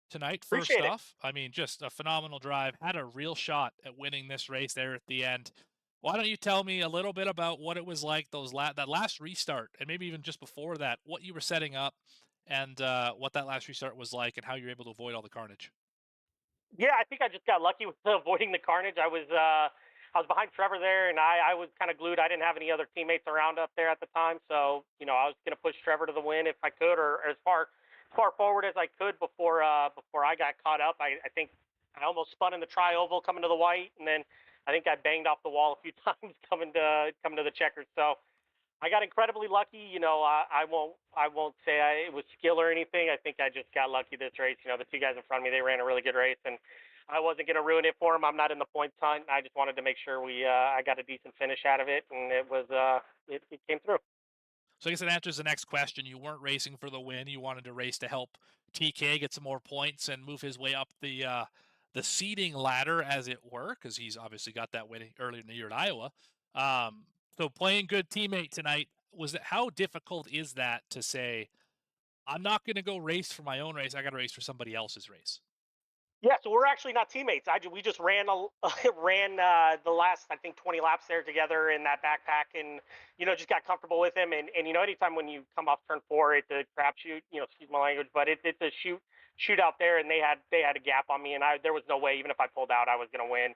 tonight, first Appreciate it. off. I mean, just a phenomenal drive. Had a real shot at winning this race there at the end. Why don't you tell me a little bit about what it was like that last restart, and maybe even just before that, what you were setting up, and what that last restart was like, and how you were able to avoid all the carnage? Yeah, I think I just got lucky with avoiding the carnage. I was behind Trevor there, and I was kind of glued. I didn't have any other teammates around up there at the time, so I was going to push Trevor to the win if I could, or as far forward as I could before I got caught up. I think I almost spun in the tri-oval coming to the white, and then I think I banged off the wall a few times coming to the checkers. So I got incredibly lucky. I won't say it was skill or anything. I think I just got lucky this race. The two guys in front of me, they ran a really good race, and I wasn't going to ruin it for them. I'm not in the points hunt. I just wanted to make sure I got a decent finish out of it, and it came through. So I guess it answers the next question. You weren't racing for the win. You wanted to race to help TK get some more points and move his way up the seeding ladder, as it were, because he's obviously got that win earlier in the year at Iowa. So playing good teammate tonight, how difficult is that to say, I'm not going to go race for my own race. I got to race for somebody else's race? Yeah, so we're actually not teammates. We just ran the last, I think, 20 laps there together in that backpack, and just got comfortable with him. And anytime when you come off turn 4, it's a crapshoot. Excuse my language, but it's a shoot out there, and they had a gap on me, and there was no way, even if I pulled out, I was going to win.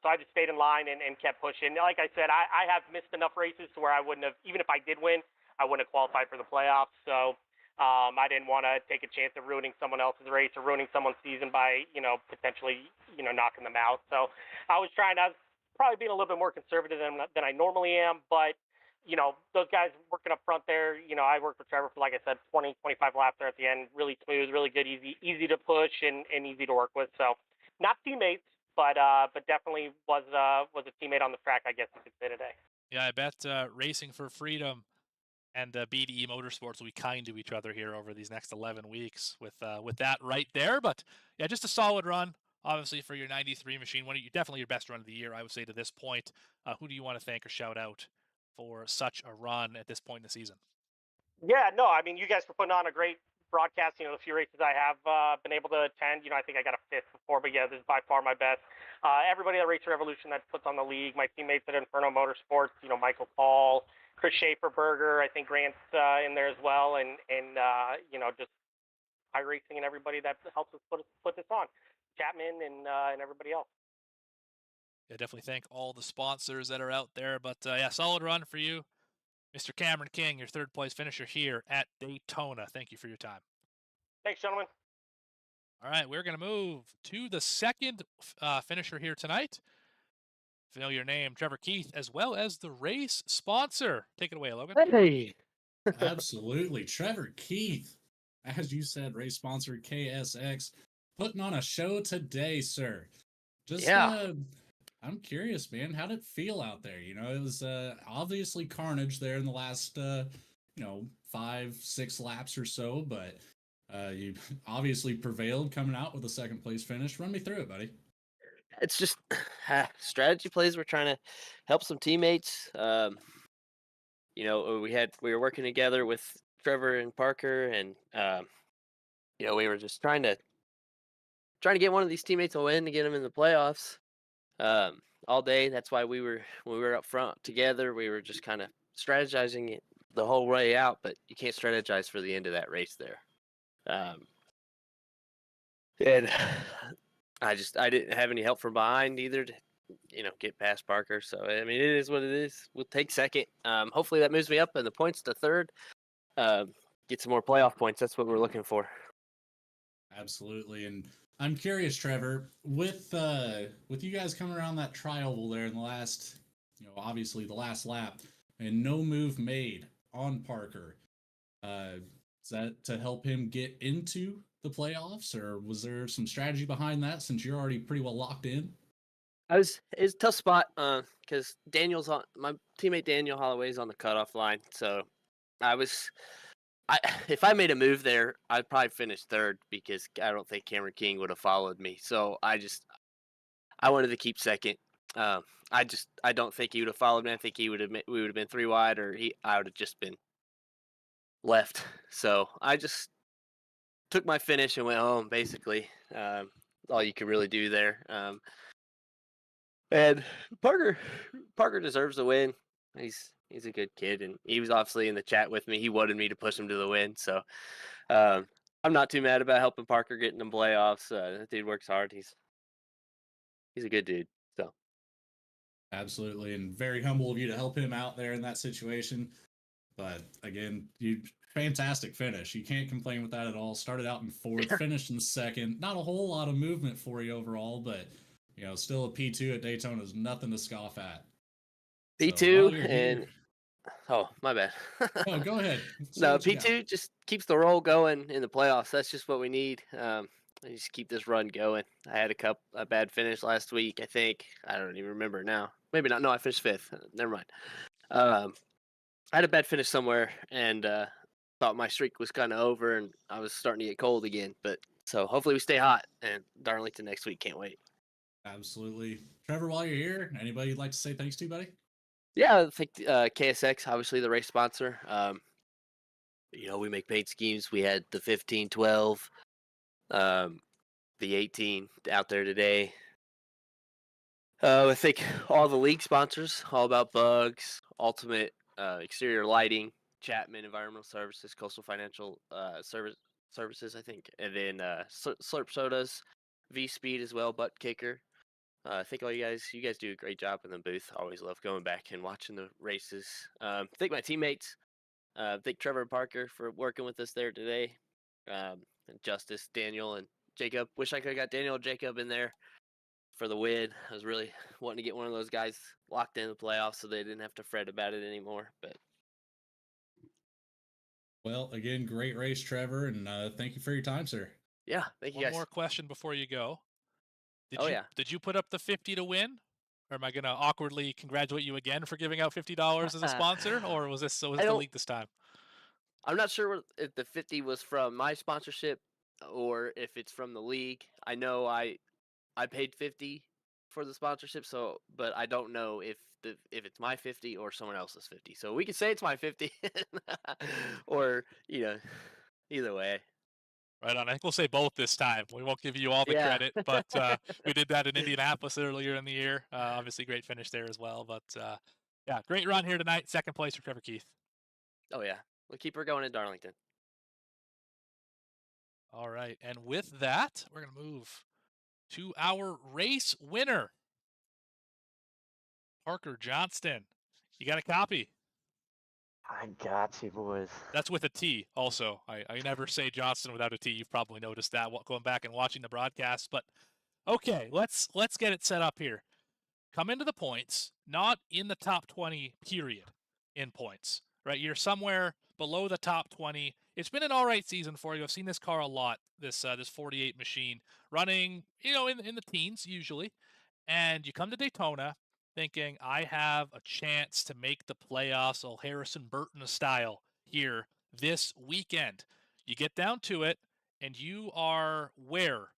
So I just stayed in line and kept pushing. Like I said, I have missed enough races to where I wouldn't have, even if I did win, I wouldn't have qualified for the playoffs. So I didn't want to take a chance of ruining someone else's race or ruining someone's season by, potentially, knocking them out. So I was probably being a little bit more conservative than I normally am. But, those guys working up front there, I worked with Trevor for, like I said, 20, 25 laps there at the end. Really smooth, really good, easy to push and easy to work with. So not teammates, but definitely was a teammate on the track, I guess you could say today. Yeah, I bet Racing for Freedom and BDE Motorsports will be kind to each other here over these next 11 weeks with that right there. But yeah, just a solid run, obviously, for your 93 machine. Definitely your best run of the year, I would say, to this point. Who do you want to thank or shout out for such a run at this point in the season? Yeah, no, I mean, you guys for putting on a great broadcast. The few races I have been able to attend, I think I got a 5th before, but yeah, this is by far my best. Everybody at Racer Revolution that puts on the league, my teammates at Inferno Motorsports, Michael Paul, Chris Schaefer, Berger, I think Grant's in there as well, and just iRacing and everybody that helps us put this on, Chapman and everybody else. Yeah, definitely thank all the sponsors that are out there. But yeah, solid run for you, Mr. Cameron King, your third place finisher here at Daytona. Thank you for your time. Thanks, gentlemen. All right, we're going to move to the second finisher here tonight. Familiar name, Trevor Keith, as well as the race sponsor. Take it away, Logan. Hey. Absolutely. Trevor Keith, as you said, race sponsor KSX. putting on a show today, sir. Just Yeah. I'm curious, man. How did it feel out there? You know, it was obviously carnage there in the last 5-6 laps or so, but you obviously prevailed coming out with a second place finish. Run me through it, buddy. It's just strategy plays. We're trying to help some teammates. We were working together with Trevor and Parker, and we were just trying to get one of these teammates a win to get them in the playoffs. All day. That's why when we were up front together, we were just kind of strategizing it the whole way out. But you can't strategize for the end of that race there. And I didn't have any help from behind either to, get past Parker. So, I mean, it is what it is. We'll take second. Hopefully that moves me up in the points to third. Get some more playoff points. That's what we're looking for. Absolutely. And I'm curious, Trevor, with you guys coming around that tri-oval there in the last, obviously the last lap, and no move made on Parker. Is that to help him get into the playoffs, or was there some strategy behind that since you're already pretty well locked in? It's a tough spot because my teammate Daniel Holloway is on the cutoff line. So if I made a move there, I'd probably finish third because I don't think Cameron King would have followed me. So I wanted to keep second. I don't think he would have followed me. I think we would have been 3 wide, or I would have just been left. So I just took my finish and went home. Basically, all you could really do there. And Parker deserves the win. He's a good kid, and he was obviously in the chat with me. He wanted me to push him to the win, so I'm not too mad about helping Parker get in the playoffs. That dude works hard. He's a good dude. So absolutely, and very humble of you to help him out there in that situation. But again, fantastic finish. You can't complain with that at all. Started out in fourth, finished in second. Not a whole lot of movement for you overall, but still a P2 at Daytona is nothing to scoff at. P2 and oh, my bad. No, go ahead. No, P2 just keeps the roll going in the playoffs. That's just what we need. Just keep this run going. I had a bad finish last week, I think. I don't even remember now. Maybe not. No, I finished 5th. Never mind. I had a bad finish somewhere and thought my streak was kind of over, and I was starting to get cold again. But so hopefully we stay hot, and Darlington next week. Can't wait. Absolutely. Trevor, while you're here, anybody you'd like to say thanks to, buddy? Yeah, I think KSX, obviously the race sponsor. We make paint schemes. We had the 15, 12, the 18 out there today. I think all the league sponsors, All About Bugs, Ultimate Exterior Lighting, Chapman Environmental Services, Coastal Financial Services, I think, and then Slurp Sodas, V-Speed as well, Buttkicker. I think all you guys do a great job in the booth. I always love going back and watching the races. Thank my teammates. Thank Trevor and Parker for working with us there today. And Justice, Daniel, and Jacob. Wish I could have got Daniel and Jacob in there for the win. I was really wanting to get one of those guys locked in the playoffs so they didn't have to fret about it anymore. But well, again, great race, Trevor, and thank you for your time, sir. Yeah, thank you guys. One more question before you go. Yeah. Did you put up the 50 to win? Or am I going to awkwardly congratulate you again for giving out $50 as a sponsor? Or was the league this time? I'm not sure if the 50 was from my sponsorship or if it's from the league. I know I paid 50 for the sponsorship, but I don't know if it's my 50 or someone else's 50. So we could say it's my 50 or, either way. Right on. I think we'll say both this time. We won't give you all the credit, but we did that in Indianapolis earlier in the year. Obviously, great finish there as well. But great run here tonight. Second place for Trevor Keith. Oh, yeah. We'll keep her going in Darlington. All right. And with that, we're going to move to our race winner, Parker Johnston. You got a copy? I got you, boys. That's with a T also. I never say Johnston without a T. You've probably noticed that going back and watching the broadcast. But okay, let's get it set up here. Come into the points, not in the top 20 period in points, right? You're somewhere below the top 20. It's been an all right season for you. I've seen this car a lot, this 48 machine, running, in the teens usually. And you come to Daytona thinking, I have a chance to make the playoffs, all Harrison Burton style here this weekend. You get down to it, and you are where?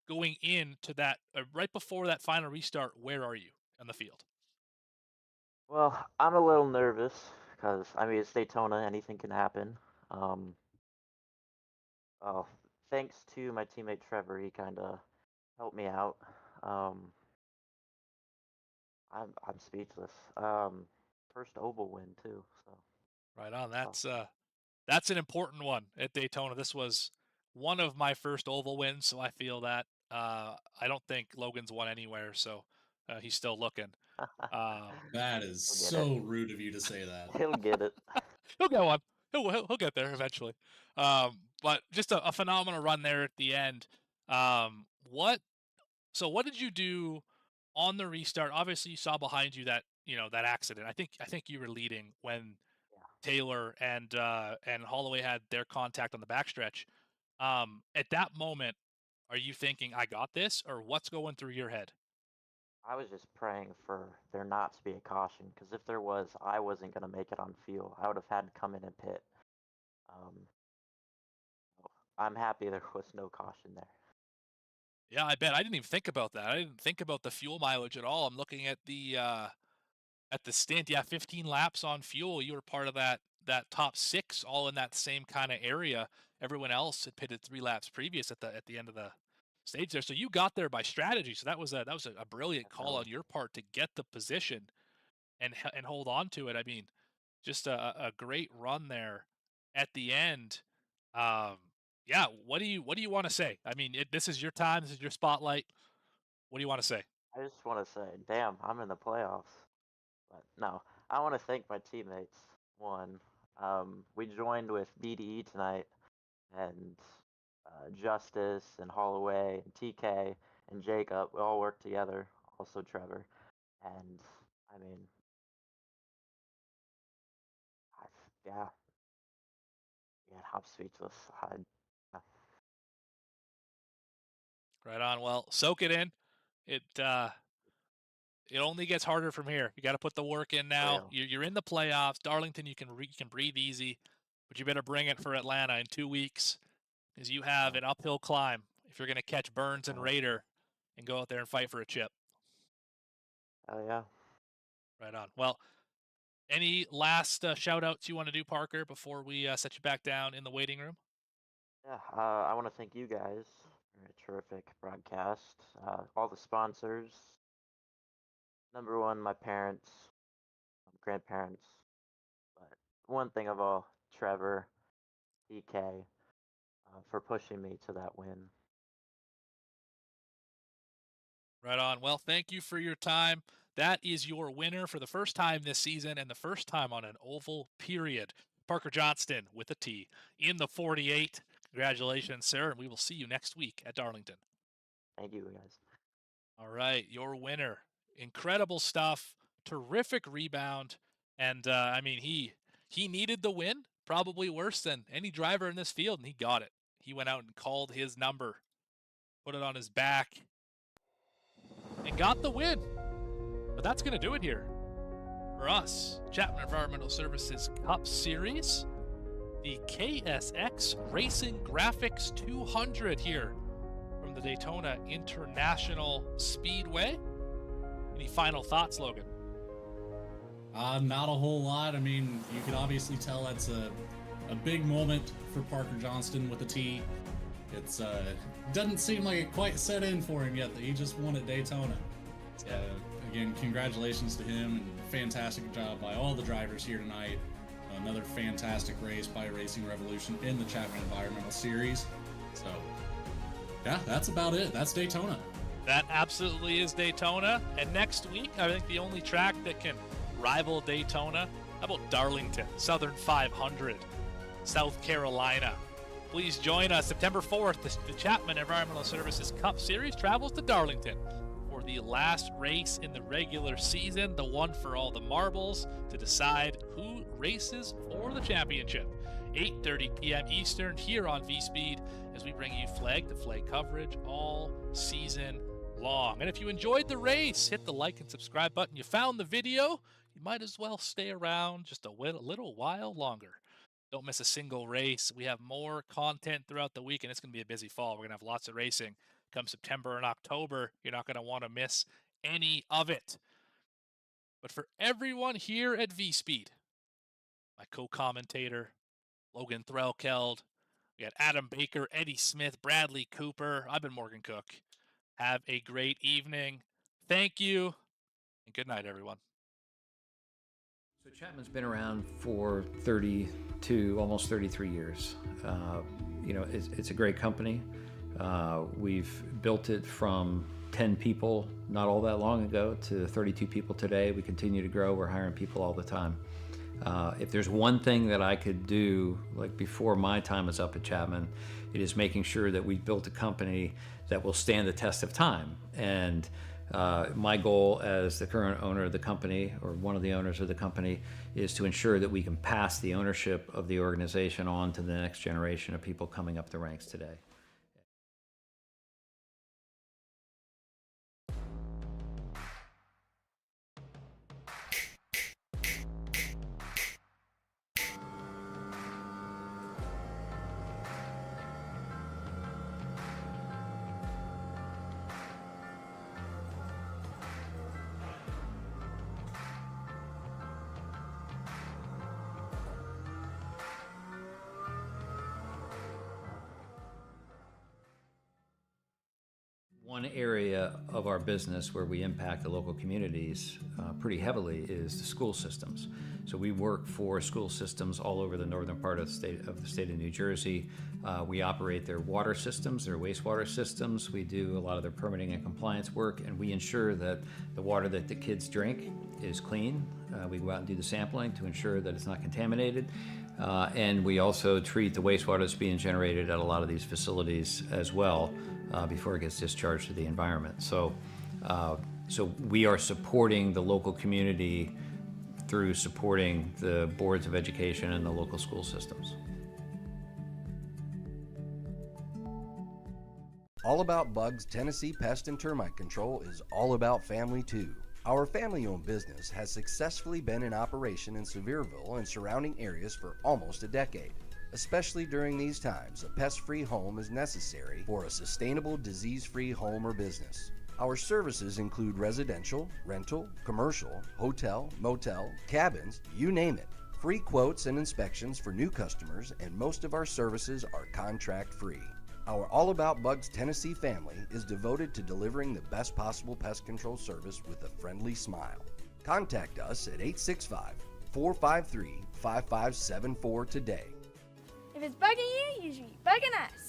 Going into that, right before that final restart, where are you on the field? Well, I'm a little nervous because I mean it's Daytona, anything can happen. Um, oh, thanks to my teammate Trevor, he kind of helped me out. Um, I'm speechless. First oval win too, so Right on. awesome. That's an important one at Daytona. This was one of my first oval wins, so I feel that. I don't think Logan's won anywhere, so he's still looking. That is He'll get so rude of you to say that. it. He'll get it. He'll get one. He'll get there eventually. But just a phenomenal run there at the end. What did you do on the restart? Obviously, you saw behind you that that accident. I think you were leading when Yeah. Taylor and Holloway had their contact on the backstretch. At that moment, are you thinking, I got this, or what's going through your head? I was just praying for there not to be a caution because if there was, I wasn't gonna make it on fuel. I would have had to come in and pit. Um, I'm happy there was no caution there. Yeah, I bet. I didn't even think about that. I didn't think about the fuel mileage at all. I'm looking at the stint. Yeah, 15 laps on fuel. You were part of that top 6, all in that same kind of area. Everyone else had pitted 3 laps previous at the end of the stage there. So you got there by strategy. So that was a brilliant call on your part to get the position and hold on to it. I mean, just a great run there at the end. Yeah, what do you want to say? I mean, this is your time. This is your spotlight. What do you want to say? I just want to say, damn, I'm in the playoffs. But no, I want to thank my teammates. One, we joined with BDE tonight, and Justice and Holloway and TK and Jacob. We all worked together. Also Trevor, and I mean, yeah, I'm speechless. Right on. Well, soak it in. It only gets harder from here. You got to put the work in now. You're in the playoffs. Darlington, you can breathe easy, but you better bring it for Atlanta in 2 weeks, because you have an uphill climb if you're going to catch Burns and Raider and go out there and fight for a chip. Oh yeah. Right on. Well, any last shout outs you want to do, Parker, before we set you back down in the waiting room? Yeah, I want to thank you guys for a terrific broadcast. All the sponsors. Number one, my parents, grandparents. But one thing of all, Trevor, DK, for pushing me to that win. Right on. Well, thank you for your time. That is your winner for the first time this season and the first time on an oval, period. Parker Johnston with a T in the 48. Congratulations, sir, and we will see you next week at Darlington. Thank you, guys. All right, your winner. Incredible stuff. Terrific rebound. And, I mean, he needed the win, probably worse than any driver in this field, and he got it. He went out and called his number, put it on his back, and got the win. But that's going to do it here for us. Chapman Environmental Services Cup Series, the KSX Racing Graphics 200 here from the Daytona International Speedway. Any final thoughts, Logan? Not a whole lot. I mean, you can obviously tell that's a big moment for Parker Johnston with a T. It's doesn't seem like it quite set in for him yet that he just won at Daytona. Again, congratulations to him, and fantastic job by all the drivers here tonight. Another fantastic race by Racing Revolution in the Chapman Environmental Series. So, yeah, that's about it. That's Daytona. That absolutely is Daytona. And next week, I think the only track that can rival Daytona, how about Darlington, Southern 500, South Carolina. Please join us September 4th. The Chapman Environmental Services Cup Series travels to Darlington for the last race in the regular season, the one for all the marbles to decide who races for the championship. 8:30 p.m. Eastern here on V-Speed as we bring you flag-to-flag coverage all season long. And if you enjoyed the race, hit the like and subscribe button. You found the video, you might as well stay around just a little while longer. Don't miss a single race. We have more content throughout the week, and it's going to be a busy fall. We're going to have lots of racing come September and October. You're not going to want to miss any of it. But for everyone here at V-Speed, my co-commentator, Logan Threlkeld, we got Adam Baker, Eddie Smith, Bradley Cooper. I've been Morgan Cook. Have a great evening. Thank you, and good night, everyone. So Chapman's been around for 32, almost 33 years. It's a great company. We've built it from 10 people not all that long ago to 32 people today. We continue to grow. We're hiring people all the time. If there's one thing that I could do, like before my time is up at Chapman, it is making sure that we built a company that will stand the test of time. And my goal as the current owner of the company, or one of the owners of the company, is to ensure that we can pass the ownership of the organization on to the next generation of people coming up the ranks today. One area of our business where we impact the local communities pretty heavily is the school systems. So we work for school systems all over the northern part of the state of New Jersey. We operate their water systems, their wastewater systems. We do a lot of their permitting and compliance work, and we ensure that the water that the kids drink is clean. We go out and do the sampling to ensure that it's not contaminated. And we also treat the wastewater that's being generated at a lot of these facilities as well before it gets discharged to the environment. So we are supporting the local community through supporting the boards of education and the local school systems. All About Bugs Tennessee Pest and Termite Control is all about family too. Our family-owned business has successfully been in operation in Sevierville and surrounding areas for almost a decade. Especially during these times, a pest-free home is necessary for a sustainable, disease-free home or business. Our services include residential, rental, commercial, hotel, motel, cabins, you name it. Free quotes and inspections for new customers, and most of our services are contract-free. Our All About Bugs Tennessee family is devoted to delivering the best possible pest control service with a friendly smile. Contact us at 865-453-5574 today. If it's bugging you, you should be bugging us.